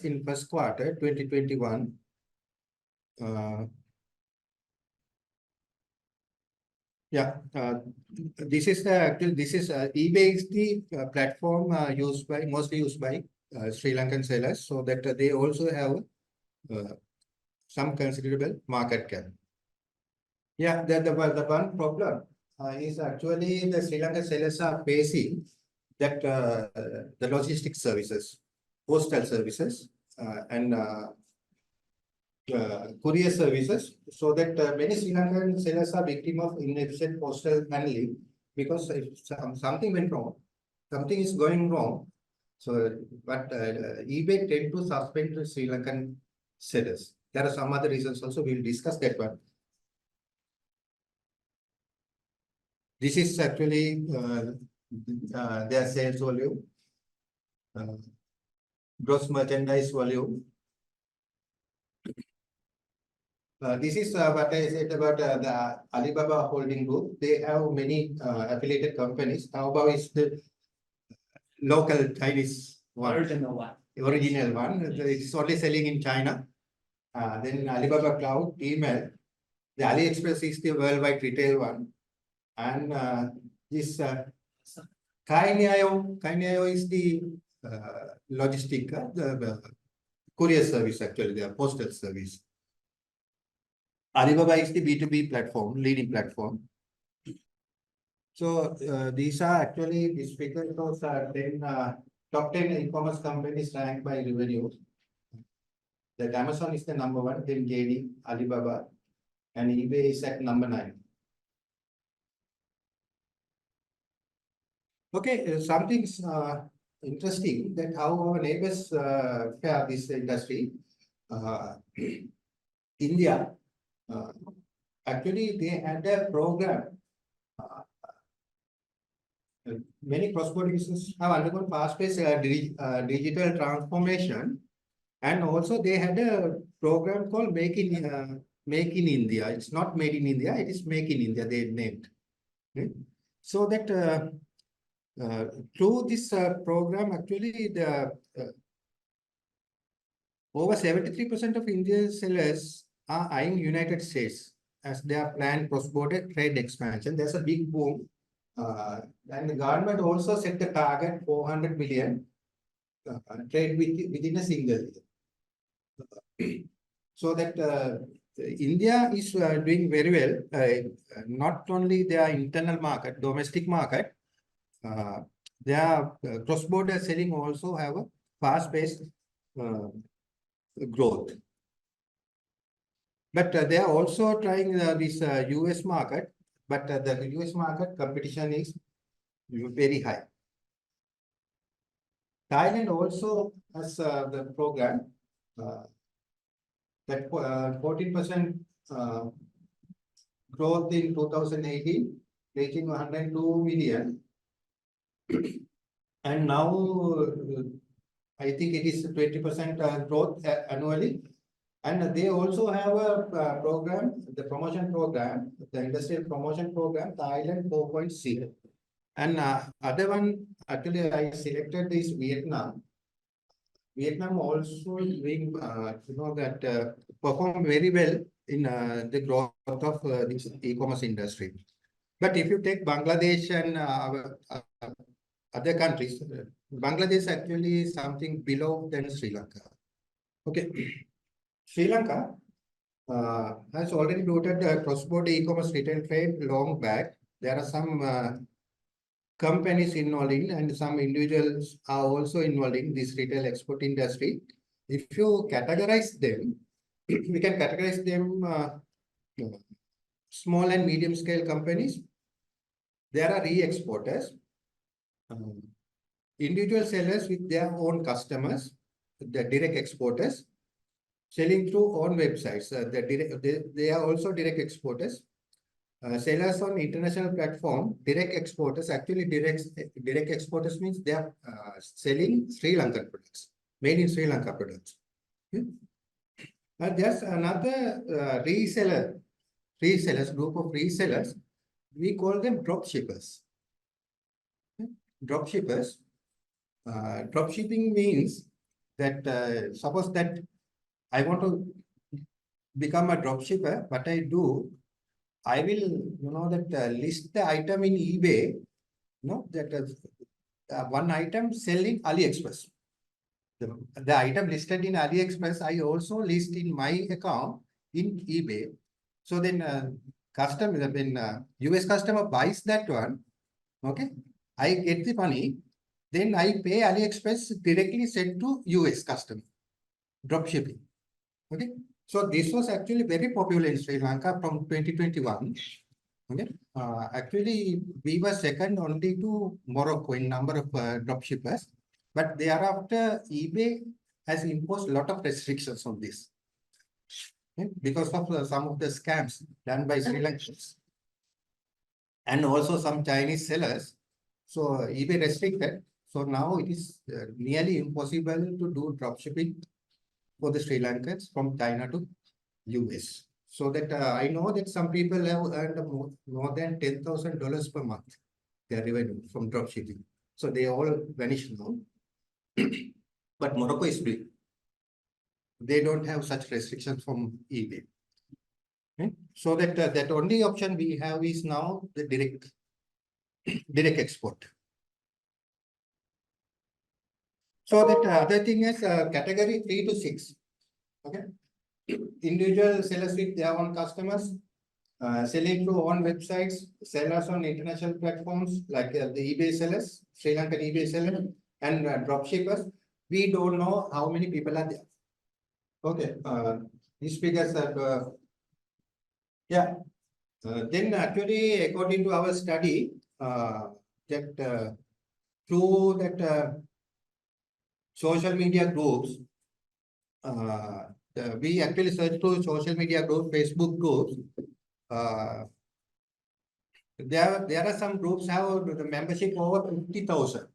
in first quarter 2021. Yeah, this is the actual, this is eBay is the platform mostly used by Sri Lankan sellers, so that they also have some considerable market cap. Yeah, the one problem is actually the Sri Lankan sellers are facing that the logistic services, postal services, and courier services, so that many Sri Lankan sellers are victim of inefficient postal handling because if something went wrong, something is going wrong. So, but eBay tend to suspend the Sri Lankan sellers. There are some other reasons also. We'll discuss that one. This is actually their sales volume, gross merchandise volume. This is what I said about the Alibaba Holding Group. They have many affiliated companies. Taobao is the local Chinese one. Original one. It's only selling in China. Then Alibaba Cloud, email. The AliExpress is the worldwide retail one. And this Kaineo is the logistic, the courier service, actually, the postal service. Alibaba is the B2B platform, leading platform. So these are actually, these figures are 10, top 10 e-commerce companies ranked by revenue. That Amazon is the number one, then JD, Alibaba, and eBay is at number 9. Okay, something's interesting that how our neighbors fare this industry. India, actually, they had a program. Many cross-border businesses have undergone fast-paced digital transformation, and also they had a program called Make in India. It's not Made in India; it is Make in India. They named. Okay? So that through this program, actually, the over 73% of Indian sellers are eyeing United States as their planned cross-border trade expansion. There's a big boom. And the government also set the target 400 million trade within a single year. So that India is doing very well. Not only their internal market, domestic market, their cross-border selling also have a fast-paced growth. But they are also trying this US market, but the US market competition is very high. Thailand also has the program that 14% growth in 2018, reaching 102 million. And now I think it is 20% growth annually. And they also have a program, the promotion program, the industrial promotion program, Thailand 4.0. And other one, actually, I selected this Vietnam. Vietnam also doing, that perform very well in the growth of this e-commerce industry. But if you take Bangladesh and other countries, Bangladesh actually is something below than Sri Lanka. Okay. Sri Lanka has already noted cross-border e-commerce retail trade long back. There are some companies involved in and some individuals are also involved in this retail export industry. If you categorize them, we can categorize them small and medium scale companies. There are re-exporters, individual sellers with their own customers, the direct exporters, selling through own websites. They are also direct exporters. Sellers on international platform, direct exporters. Actually, direct exporters means they are selling Sri Lankan products, made in Sri Lanka products. Okay? There's another resellers, group of resellers. We call them drop shippers. Okay? Drop shippers. Drop shipping means that suppose that I want to become a drop shipper, what I do, I will, that list the item in eBay, that one item selling AliExpress. The item listed in AliExpress, I also list in my account in eBay. So then customer, when US customer buys that one, okay, I get the money, then I pay AliExpress directly sent to US customer, drop shipping. Okay, so this was actually very popular in Sri Lanka from 2021. Okay, actually we were second only to Morocco in number of drop shippers, but thereafter eBay has imposed a lot of restrictions on this, okay, because of some of the scams done by Sri Lankans and also some Chinese sellers. So eBay restricted. So now it is nearly impossible to do drop shipping for the Sri Lankans from China to US. So that I know that some people have earned more than $10,000 per month, their revenue from drop shipping. So they all vanished now. But Morocco is free. They don't have such restrictions from eBay. Okay? So that that only option we have is now the direct export. So that other thing is category 3 to 6. Okay. Individual sellers with their own customers, selling through own websites, sellers on international platforms like the eBay sellers, Sri Lankan eBay sellers, and drop shippers. We don't know how many people are there. Okay, these figures are, yeah. Then actually, according to our study, that through that social media groups, we actually search through social media groups, Facebook groups. There are some groups have the membership over 50,000.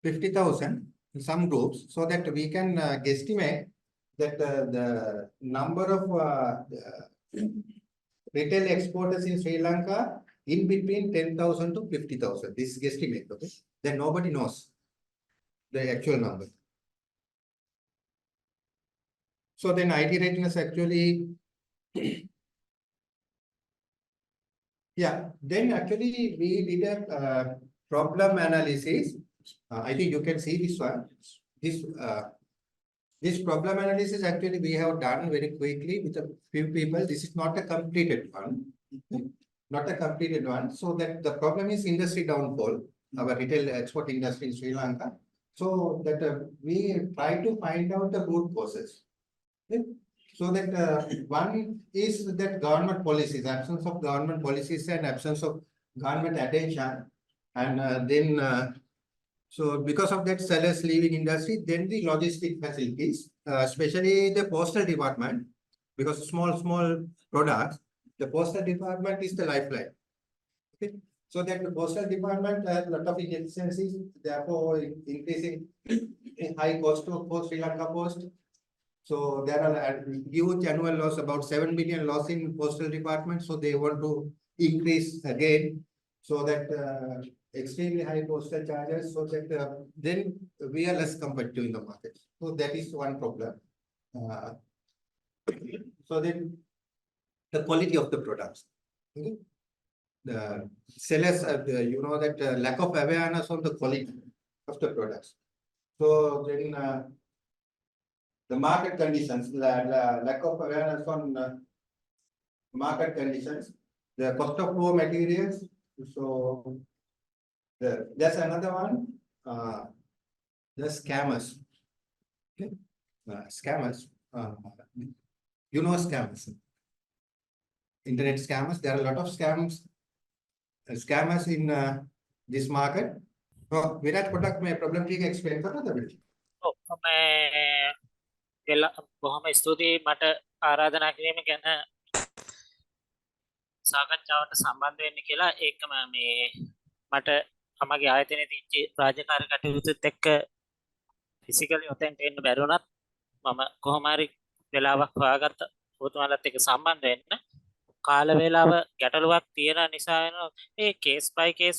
50,000 in some groups, so that we can guesstimate that the number of retail exporters in Sri Lanka in between 10,000 to 50,000. This is guesstimate, okay? Then nobody knows the actual number. So then IT readiness actually, yeah, then actually we did a problem analysis. I think you can see this one. This problem analysis actually we have done very quickly with a few people. This is not a completed one, not a completed one. So that the problem is industry downfall, our retail export industry in Sri Lanka. So that we try to find out the root causes. Okay? So that one is that government policies, absence of government policies and absence of government attention, and then so because of that sellers leaving industry, then the logistic facilities, especially the postal department, because small products, the postal department is the lifeline. Okay, so that the postal department has a lot of inefficiencies, therefore increasing high cost for Sri Lanka Post. So there are a huge annual loss, about 7 billion loss in postal department. So they want to increase again, so that extremely high postal charges, so that then we are less competitive in the market. So that is one problem. So then the quality of the products. Okay? The sellers, that lack of awareness on the quality of the products. So then the market conditions, lack of awareness on market conditions, the cost of raw materials. So there's another one, the scammers. Okay, scammers. Scammers. Internet scammers. There are a lot of scammers in this market. So, Virat product may problem ठीक explain करो तो बिल्कुल. मैं බොහොම ස්තුතියි මට ආරාධනා කිරීම ගැන සාකච්ඡාවට සම්බන්ධ වෙන්න කියලා. ඒකම මේ මට තමගේ ආයතනයේ තියෙච්ච රාජකාරී කටයුතුත් එක්ක ෆිසිකලි ඔතෙන්ට එන්න බැරුණත් මම කොහොම හරි වෙලාවක් හොයාගත්ත ඔතුමාලත් එක්ක සම්බන්ධ වෙන්න. කාල වේලාව ගැටලුවක් තියෙන නිසා වෙනවා මේ කේස් බයි කේස්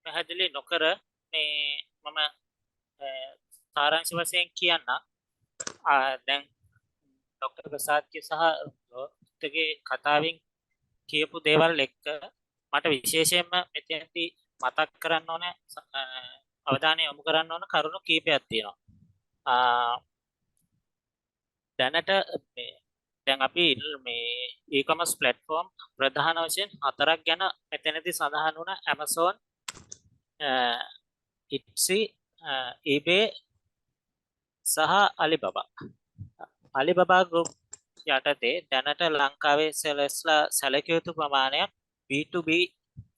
පැහැදිලි නොකර මේ මම සාරාංශ වශයෙන් කියන්න. දැන් ડોક્ટર ප්‍රසාද්ගේ සහ රෝහිතගේ කතාවෙන් කියපු දේවල් එක්ක මට විශේෂයෙන්ම මෙතනදී මතක් කරන්න ඕන අවධානය යොමු කරන්න ඕන කරුණු කීපයක් තියෙනවා. දැනට දැන් අපි මේ e-commerce platform ප්‍රධාන වශයෙන් හතරක් ගැන මෙතනදී සඳහන් වුණා. Amazon, Etsy, eBay සහ Alibaba. Alibaba group යටතේ දැනට ලංකාවේ සෙලස්ලා සැලකිය යුතු ප්‍රමාණයක් B2B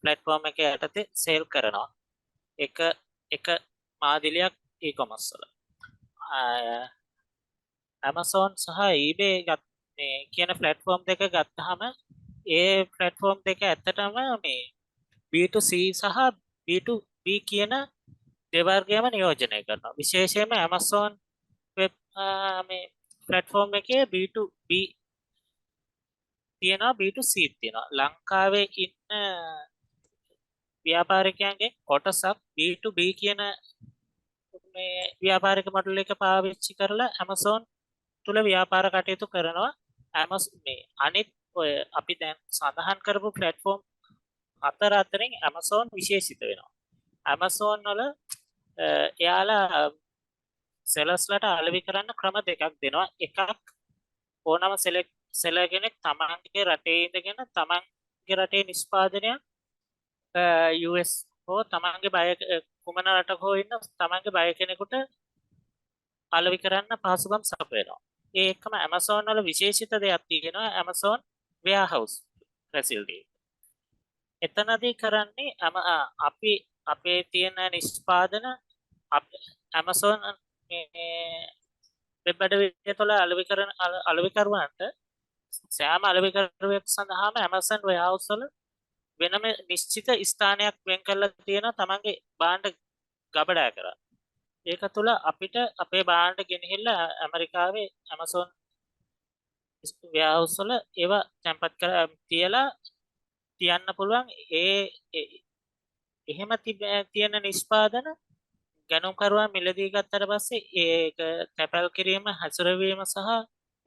platform එක යටතේ සේල් කරනවා. එක මාදිලියක් e-commerce වල. Amazon සහ eBay කියන platform දෙක ගත්තාම ඒ platform දෙක ඇත්තටම මේ B2C සහ B2B කියන දෙවර්ගයම නියෝජනය කරනවා. විශේෂයෙන්ම Amazon web මේ platform එකේ B2B තියෙනවා, B2C තියෙනවා. ලංකාවේ ඉන්න ව්‍යාපාරිකයන්ගේ කොටසක් B2B කියන මේ ව්‍යාපාරික මොඩල් එක පාවිච්චි කරලා Amazon තුල ව්‍යාපාර කටයුතු කරනවා. Amazon මේ අනිත් ඔය අපි දැන් සඳහන් කරපු platform හතර අතරින් Amazon විශේෂිත වෙනවා. Amazon වල එයාලා sellers-ලට අලෙවි කරන්න ක්‍රම දෙකක් දෙනවා. එකක් ඕනම seller කෙනෙක් තමන්ගේ රටේ ඉඳගෙන තමන්ගේ රටේ නිෂ්පාදනය US හෝ තමන්ගේ බය කුමන රටක හෝ ඉන්න තමන්ගේ බය කෙනෙකුට අලෙවි කරන්න පහසුකම් සපයනවා. ඒ එක්කම Amazon වල විශේෂිත දෙයක් තියෙනවා. Amazon warehouse facility. එතනදී කරන්නේ අපි අපේ තියෙන නිෂ්පාදන Amazon වෙබ් අඩවිය තුළ අලෙවි කරුවන්ට සෑම අලෙවි කරුවෙක් සඳහාම Amazon warehouse වල වෙනම නිශ්චිත ස්ථානයක් වෙන් කරලා තියෙනවා තමන්ගේ භාණ්ඩ ගබඩා කරා. ඒක තුළ අපිට අපේ භාණ්ඩ ගෙනහිල්ලා ඇමරිකාවේ Amazon warehouse වල ඒවා තැන්පත් කර තියලා තියන්න පුළුවන්. එහෙම තියෙන නිෂ්පාදන ගණන්කරුවා මිලදී ගත්තට පස්සේ ඒක තැපැල් කිරීම, හැසිරවීම සහ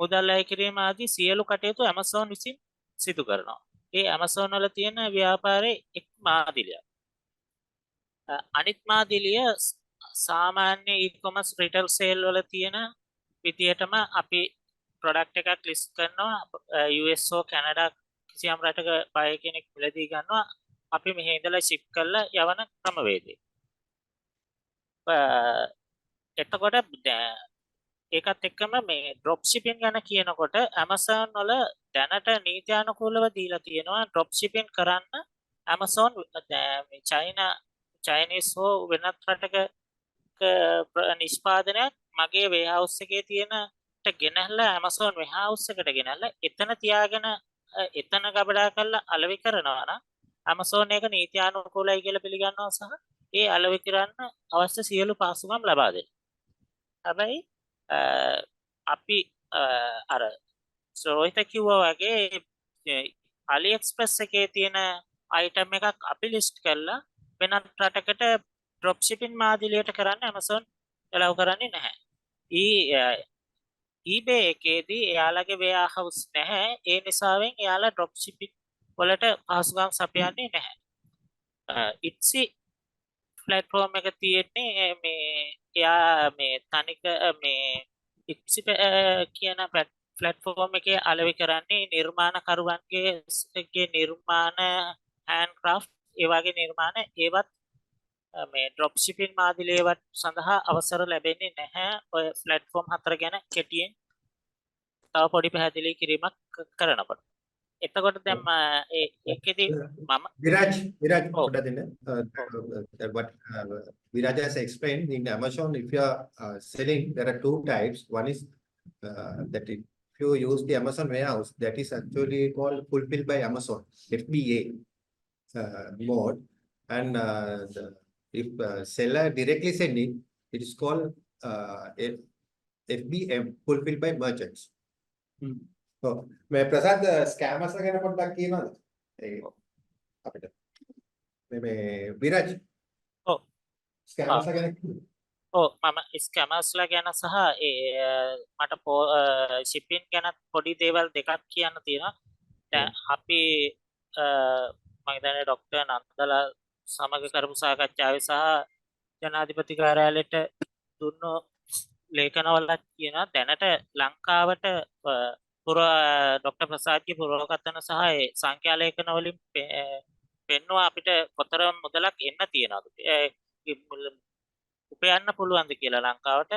මුදල් අය කිරීම ආදී සියලු කටයුතු Amazon විසින් සිදු කරනවා. ඒ Amazon වල තියෙන ව්‍යාපාරයේ එක් මාදිලියක්. අනිත් මාදිලිය සාමාන්‍ය e-commerce retail sale වල තියෙන විදියටම අපි product එකක් list කරනවා. US හෝ කැනඩා කිසියම් රටක බය කෙනෙක් මිලදී ගන්නවා. අපි මෙහි ඉඳලා ship කරලා යවන ක්‍රමවේදය. එතකොට ඒකත් එක්කම මේ drop shipping ගැන කියනකොට Amazon වල දැනට නීත්‍යානුකූලව දීලා තියෙනවා drop shipping කරන්න. Amazon Chinese හෝ වෙනත් රටක නිෂ්පාදනයක් මගේ warehouse එකේ තියෙනට ගෙනහැල්ලා Amazon warehouse එකට ගෙනහැල්ලා එතන තියාගෙන එතන ගබඩා කරලා අලෙවි කරනවා නම් Amazon එක නීත්‍යානුකූලයි කියලා පිළිගන්නවා සහ ඒ අලෙවි කරන්න අවශ්‍ය සියලු පහසුකම් ලබා දෙනවා. හැබැයි අපි අර රෝහිත කිව්වා වගේ AliExpress එකේ තියෙන item එකක් අපි list කරලා වෙනත් රටකට drop shipping මාදිලියට කරන්න Amazon allow කරන්නේ නැහැ. eBay එකේදී එයාලගේ warehouse නැහැ. ඒ නිසාවෙන් එයාලා drop shipping වලට පහසුකම් සපයන්නේ නැහැ. Etsy platform එක තියෙන්නේ එයා මේ තනික මේ Etsy කියන platform එකේ අලෙවි කරන්නේ නිර්මාණකරුවන්ගේ නිර්මාණ handcraft ඒ වගේ නිර්මාණ ඒවත් මේ drop shipping මාදිලියවත් සඳහා අවසර ලැබෙන්නේ නැහැ. ඔය platform හතර ගැන කෙටියෙන් තව පොඩි පැහැදිලි කිරීමක් කරනකොට. එතකොට දැන් ඒකෙදි මම Viraj, Oh. what Viraj has explained in Amazon, if you are selling, there are two types. One is that if you use the Amazon warehouse, that is actually called fulfilled by Amazon, FBA mode. And if seller directly sending, it is called FBM, fulfilled by merchants. So, මේ ප්‍රසාද් ස්කෑමර්ස් ගැන පොඩ්ඩක් කියනවද? අපිට මේ විරාජ් ඔව් ස්කෑමර්ස් ගැන ඔව් මම ස්කැමර්ස්ලා ගැන සහ මට ෂිපින් ගැන පොඩි දේවල් දෙකක් කියන්න තියෙනවා. දැන් අපි මම හිතන්නේ ડોක්ටර් නන්දලා සමග කරපු සාකච්ඡාවේ සහ ජනාධිපති කාර්යාලයට දුන්නු ලේඛනවල කියනවා දැනට ලංකාවට ડોක්ටර් ප්‍රසාද්ගේ පුරවකථන සහ ඒ සංඛ්‍යා ලේඛන වලින් පෙන්නවා අපිට කොතරම් මුදලක් එන්න තියනවද උපයන්න පුළුවන්ද කියලා ලංකාවට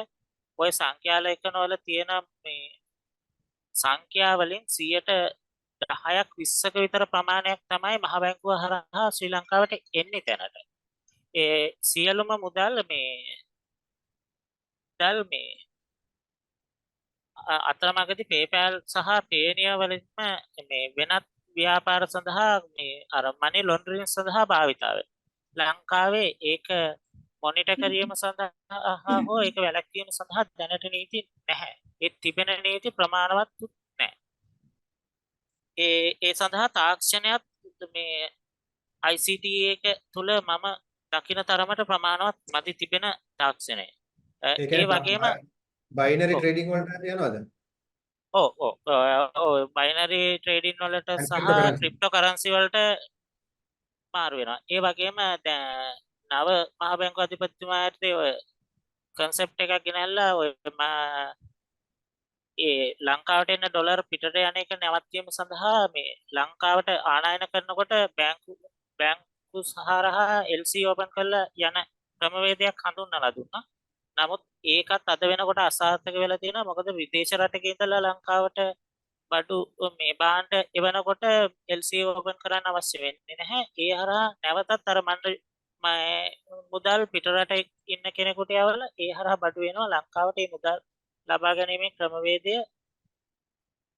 ওই සංඛ්‍යා ලේඛන වල තියෙන මේ සංඛ්‍යා වලින් 10ක් 20ක විතර ප්‍රමාණයක් තමයි මහ බැංකුව හරහා ශ්‍රී ලංකාවට එන්නේ තැනට. ඒ සියලුම මුදල් මේ අතරමඟදී PayPal සහ Payoneer වලින්ම මේ වෙනත් ව්‍යාපාර සඳහා මේ අර money laundering සඳහා භාවිතා වෙනවා. ලංකාවේ ඒක මොනිටර් කිරීම සඳහා හෝ ඒක වැළැක්වීම සඳහා දැනට නීති නැහැ. ඒ තිබෙන නීති ප්‍රමාණවත් නැහැ. ඒ සඳහා තාක්ෂණයත් මේ ICT එක තුල මම දකින තරමට ප්‍රමාණවත් මදි තිබෙන තාක්ෂණය. ඒ වගේම බයිනරි ට්‍රේඩින් වලට යනවද? ඔව් බයිනරි ට්‍රේඩින් වලට සහ ක්‍රිප්ටෝ කරන්සි වලට මාරු වෙනවා. ඒ වගේම දැන් නව මහ බැංකුව අධිපතිතුමාට ඔය concept එකක් ගෙනල්ලා ඔය ඒ ලංකාවට එන ඩොලර් පිටට යන එක නැවැත්වීම සඳහා මේ ලංකාවට ආනයන කරනකොට බැංකු සහරහා LC ඕපන් කරලා යන ක්‍රමවේදයක් හඳුන්වලා දුන්නා. නමුත් ඒකත් අද වෙනකොට අසාර්ථක වෙලා තියෙනවා. මොකද විදේශ රටක ඉඳලා ලංකාවට බඩු මේ බාණ්ඩ එවනකොට LC ඕපන් කරන්න අවශ්‍ය වෙන්නේ නැහැ. ඒ හරහා නැවතත් අර මුදල් පිටරට ඉන්න කෙනෙකුට යවලා ඒ හරහා බඩු වෙනවා ලංකාවට මේ මුදල් ලබා ගැනීමේ ක්‍රමවේදය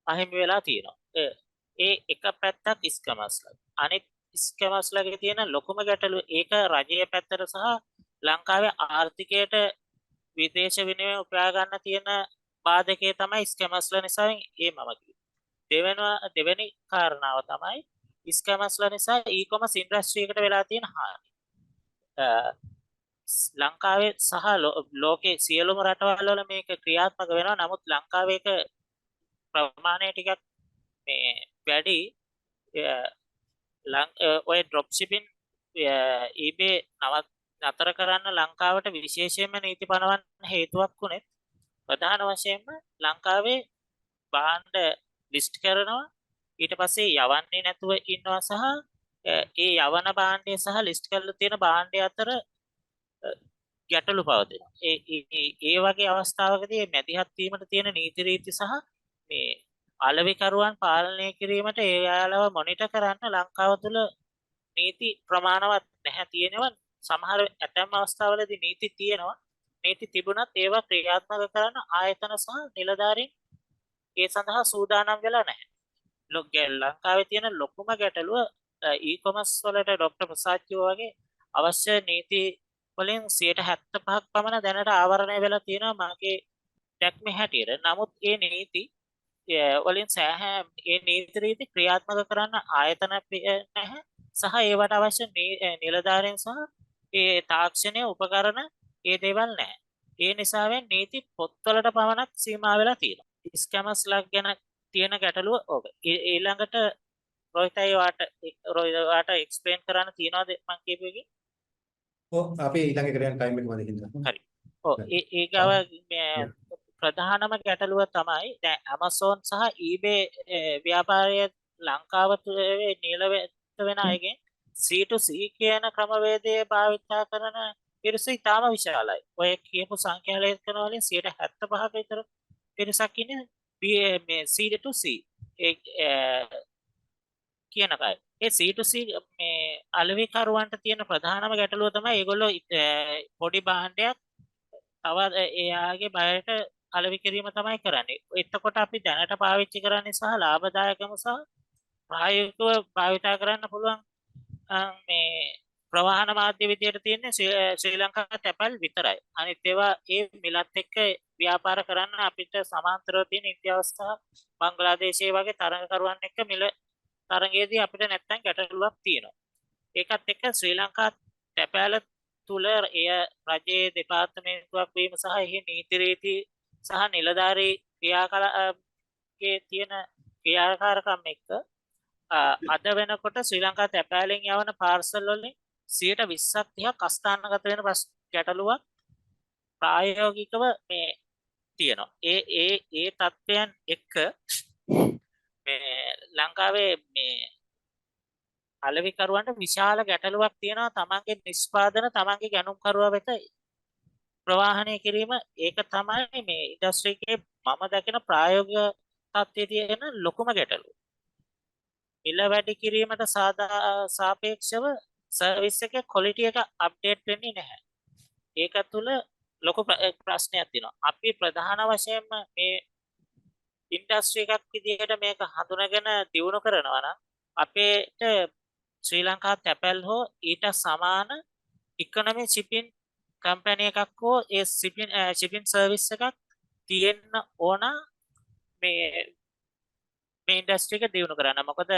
අහිමි වෙලා තියෙනවා. ඒ එක පැත්තක් ස්කැමර්ස්ලා. අනෙක් ස්කැමර්ස්ලාගේ තියෙන ලොකුම ගැටලුව ඒක රජයේ පැත්තට සහ ලංකාවේ ආර්ථිකයට විදේශ විනිමය උපයා ගන්න තියෙන බාධකයේ තමයි ස්කැමර්ස්ලා නිසා මේ මම කිව්වේ. දෙවෙනි කාරණාව තමයි ස්කැමර්ස්ලා නිසා ඊ-කොමර්ස් ඉන්ඩස්ට්‍රි එකට වෙලා තියෙන හානි. ලංකාවේ සහ ලෝකේ සියලුම රටවල් වල මේක ක්‍රියාත්මක වෙනවා. නමුත් ලංකාවේ ඒක ප්‍රමාණය ටිකක් මේ වැඩි. ඔය ඩ්‍රොප් shipping eBay නතර කරන්න ලංකාවට විශේෂයෙන්ම නීති පනවන්න හේතුවක් වුණේ ප්‍රධාන වශයෙන්ම ලංකාවේ භාණ්ඩ ලිස්ට් කරනවා ඊට පස්සේ යවන්නේ නැතුව ඉන්නවා සහ ඒ යවන භාණ්ඩය සහ ලිස්ට් කරලා තියෙන භාණ්ඩය අතර ගැටලු පවතිනවා. ඒ වගේ අවස්ථාවකදී මැදිහත් වීමට තියෙන නීති රීති සහ මේ අලෙවිකරුවන් පාලනය කිරීමට ඒ යාලව මොනිටර් කරන්න ලංකාව තුළ නීති ප්‍රමාණවත් නැහැ. තියෙනවා සමහර ඇතැම් අවස්ථාවලදී නීති තියෙනවා. නීති තිබුණත් ඒවා ක්‍රියාත්මක කරන ආයතන සහ නිලධාරීන් ඒ සඳහා සූදානම් වෙලා නැහැ. ලංකාවේ තියෙන ලොකුම ගැටලුව ඊ-කොමර්ස් වලට ડોક્ટર ප්‍රසාද් වගේ අවශ්‍ය නීති වලින් 75ක් පමණ දැනට ආවරණය වෙලා තියෙනවා මගේ දැක්මේ හැටියට. නමුත් ඒ නීති වලින් ඒ නීති රීති ක්‍රියාත්මක කරන්න ආයතන නැහැ සහ ඒවට අවශ්‍ය නිලධාරීන් සහ ඒ තාක්ෂණීය උපකරණ ඒ දේවල් නැහැ. ඒ නිසාවෙන් නීති පොත්වලට පමණක් සීමා වෙලා තියෙනවා. ස්කැමර්ස්ලා ගැන තියෙන ගැටලුව ඕක. ඊළඟට රොයිතාට එක්ස්ප්ලেইন කරන්න තියනවාද මම කියපු එකේ? ඔව් අපි ඊළඟ එකට යන ටයිම් එක මදි හින්දා. හරි. ඔව් ඒකව ප්‍රධානම ගැටලුව තමයි දැන් Amazon සහ eBay ව්‍යාපාරය ලංකාව තුළ නිලවෙත වෙන අයගෙන් C2C කියන ක්‍රමවේදය භාවිතා කරන පිරිස ඉතාම විශාලයි. ඔය කියපු සංඛ්‍යා ලේඛන වලින් 75ක විතර පිරිසක් ඉන්නේ මේ C2C කියන කයි. ඒ C2C මේ අලෙවිකරුවන්ට තියෙන ප්‍රධානම ගැටලුව තමයි ඒගොල්ලෝ පොඩි භාණ්ඩයක් තව එයාගේ බයට අලෙවි කිරීම තමයි කරන්නේ. එතකොට අපි දැනට පාවිච්චි කරන්නේ සහ ලාභදායකම සහ ප්‍රායෝගිකව භාවිතා කරන්න පුළුවන් මේ ප්‍රවාහන මාධ්‍ය විදියට තියෙන්නේ ශ්‍රී ලංකා තැපැල් විතරයි. අනිත් ඒවා ඒ මිලත් එක්ක ව්‍යාපාර කරන්න අපිට සමාන්තරව තියෙන ඉන්දියාව සහ බංග්ලාදේශය වගේ තරඟකරුවන් එක්ක මිල තරඟයේදී අපිට නැත්තම් ගැටලුවක් තියෙනවා. ඒකත් එක්ක ශ්‍රී ලංකා තැපැල තුළ එය රජයේ දෙපාර්තමේන්තුවක් වීම සහ එහි නීති රීති සහ නිලධාරී ක්‍රියාකලාපයේ තියෙන ක්‍රියාකාරකම් එක්ක අද වෙනකොට ශ්‍රී ලංකා තැපෑලෙන් යවන පාර්සල් වලින් 20%ක් 30ක් අස්ථානගත වෙන ගැටලුවක් ප්‍රායෝගිකව මේ තියෙනවා. ඒ තත්ත්වයන් එක්ක මේ ලංකාවේ මේ අලෙවිකරුවන්ට විශාල ගැටලුවක් තියෙනවා තමන්ගේ නිෂ්පාදන තමන්ගේ ගැනුම්කරුවා වෙත ප්‍රවාහනය කිරීම. ඒක තමයි මේ ඉන්ඩස්ට්‍රි එකේ මම දකින ප්‍රායෝගික තත්ත්වයේ තියෙන ලොකුම ගැටලුව. මිල වැඩි කිරීමට සාපේක්ෂව සර්විස් එකේ ක්වොලිටි එක අප්ඩේට් වෙන්නේ නැහැ. ඒක තුළ ලොකු ප්‍රශ්නයක් තියෙනවා. අපි ප්‍රධාන වශයෙන්ම මේ ඉන්ඩස්ට්‍රි එකක් විදිහට මේක හඳුනගෙන දියුණු කරනවා නම් අපේට ශ්‍රී ලංකා තැපැල් හෝ ඊට සමාන ඉකොනොමි shipping කම්පැනි එකක් හෝ ඒ shipping සර්විස් එකක් තියෙන්න ඕන මේ ඉන්ඩස්ට්‍රි එක දියුණු කරන්න. මොකද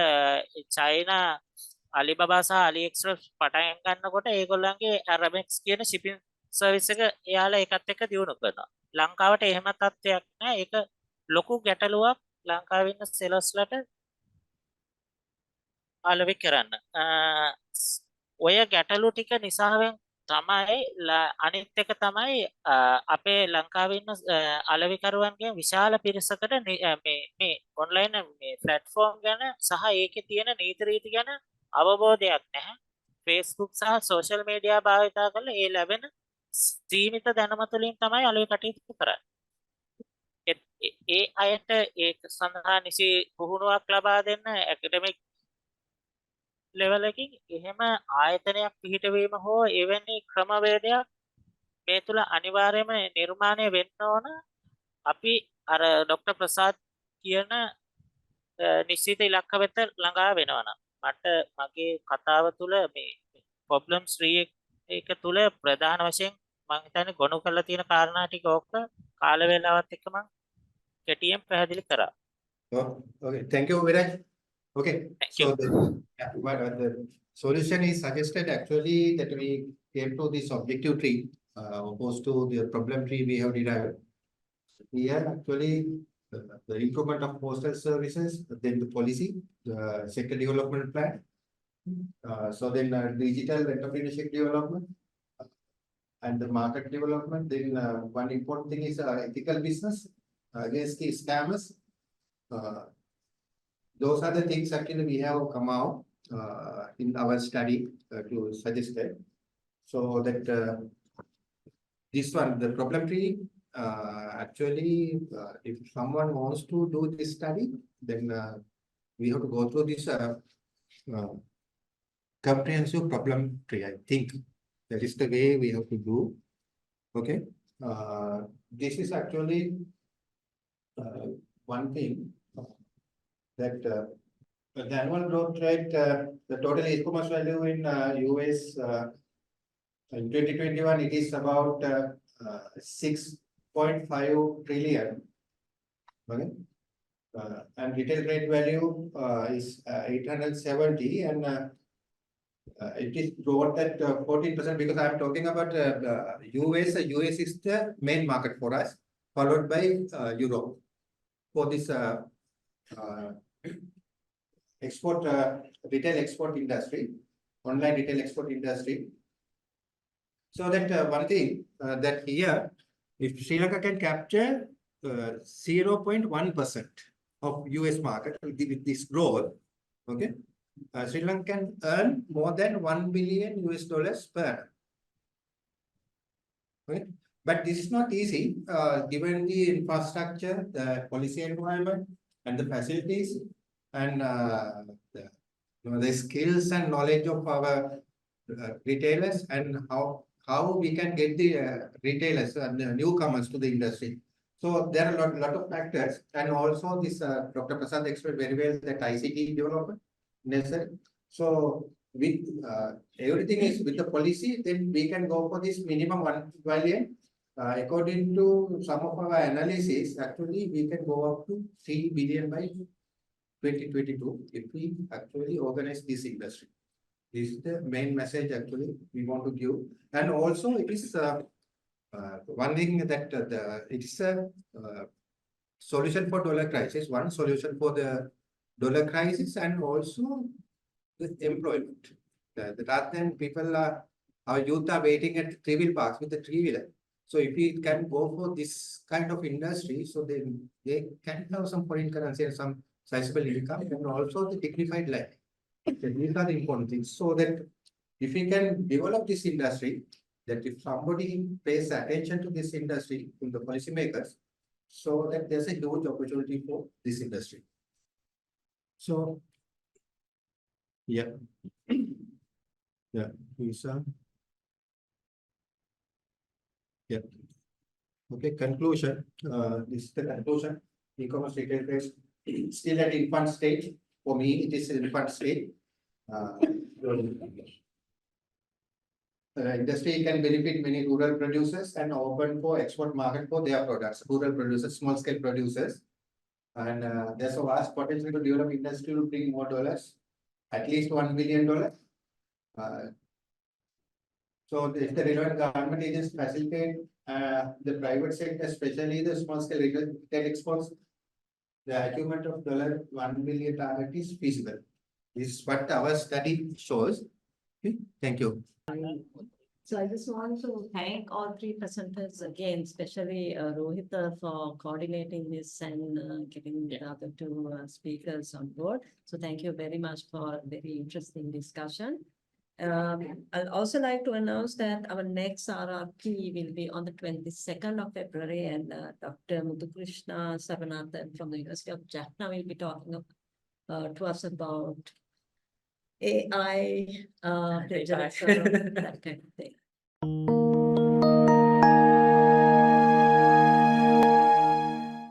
චයිනා අලිබබා සහ අලිඑක්ස්ප්‍රස් පටන් ගන්නකොට ඒගොල්ලන්ගේ අරබෙක්ස් කියන shipping සර්විස් එක එයාලා ඒකත් එක්ක දියුණු කරනවා. ලංකාවට එහෙම තත්ත්වයක් නැහැ. ඒක ලොකු ගැටලුවක් ලංකාවේ ඉන්න සෙලර්ස්ලට අලෙවි කරන්න. ඔය ගැටලු ටික නිසාවෙන් තමයි අනිත් එක තමයි අපේ ලංකාවේ ඉන්න අලෙවිකරුවන්ගේ විශාල පිරිසකට මේ ඔන්ලයින් මේ ප්ලැට්ෆෝම් ගැන සහ ඒකේ තියෙන නීති රීති ගැන අවබෝධයක් නැහැ. Facebook සහ සෝෂල් මීඩියා භාවිතා කරලා ඒ ලැබෙන සීමිත දැනුම තුළින් තමයි අලෙවි කටයුතු කරන්නේ. ඒ අයට ඒක සඳහා නිසි පුහුණුවක් ලබා දෙන්න ඇකඩමික් ලෙවල් එකකින් එහෙම ආයතනයක් පිහිටවීම හෝ එවැනි ක්‍රමවේදයක් මේ තුල අනිවාර්යයෙන්ම නිර්මාණය වෙන්න ඕන. අපි අර ડોક્ટર ප්‍රසාද් කියන නිශ්චිත ඉලක්ක වෙත ළඟා වෙනවා නම් මට මගේ කතාව තුල මේ ප්‍රොබ්ලම්ස් 3 එක තුල ප්‍රධාන වශයෙන් මම හිතන්නේ ගොනු කරලා තියෙන කාරණා ටික ඕක කාල වේලාවත් එක්ක මම කෙටියෙන් පැහැදිලි කරා. Oh, okay, thank you, Viraj. Okay, Thank so you. the solution is suggested actually that we came to this objective tree opposed to the problem tree we have derived. Here actually the improvement of postal services, then the policy, the sector development plan, so then digital entrepreneurship development and the market development. Then one important thing is ethical business against the scammers. Those are the things actually we have come out in our study to suggest that. So that this one, the problem tree, actually, if someone wants to do this study, then we have to go through this comprehensive problem tree. I think that is the way we have to do. Okay, this is actually one thing that the annual growth rate, the total e-commerce value in US in 2021, it is about 6.5 trillion. Okay, and retail trade value is 870, and it is growth at 14% because I am talking about US. US is the main market for us, followed by Europe for this export retail export industry, online retail export industry. So that one thing that here, if Sri Lanka can capture 0.1% of US market with this growth, okay, Sri Lanka can earn more than $1 billion per annum. Okay, but this is not easy given the infrastructure, the policy environment, and the facilities, and the skills and knowledge of our retailers, and how we can get the retailers and the newcomers to the industry. So there are a lot of factors, and also this Dr. Prasad explained very well that ICT development necessary. So with everything is with the policy, then we can go for this minimum 1 billion. According to some of our analysis, actually we can go up to 3 billion by 2022 if we actually organize this industry. This is the main message actually we want to give. And also it is one thing that it's a solution for dollar crisis, one solution for the dollar crisis and also the employment. Rather than people are, our youth are waiting at three-wheel parks with the three-wheeler. So if we can go for this kind of industry, so then they can have some foreign currency and some sizable income and also the dignified life. So these are the important things. So that if we can develop this industry, that if somebody pays attention to this industry, to the policymakers, so that there's a huge opportunity for this industry. So, yeah. Yeah, Lisa. Yeah. Okay, conclusion. This is the conclusion. E-commerce retail trade still at infant stage. For me, it is infant stage. Industry can benefit many rural producers and open for export market for their products. Rural producers, small scale producers. And there's a vast potential to develop industry to bring more dollars, at least $1 billion. So if the relevant government agencies facilitate the private sector, especially the small scale retail exports, the achievement of $1 billion target is feasible. This is what our study shows. Okay, thank you. So I just want to thank all three presenters again, especially Rohitha for coordinating this and getting the other two speakers on board. So thank you very much for a very interesting discussion. I'd also like to announce that our next RRP will be on the 22nd of February, and Dr. Muthukrishna Saranathan from the University of Jaffna will be talking to us about AI, plagiarism, that kind of thing.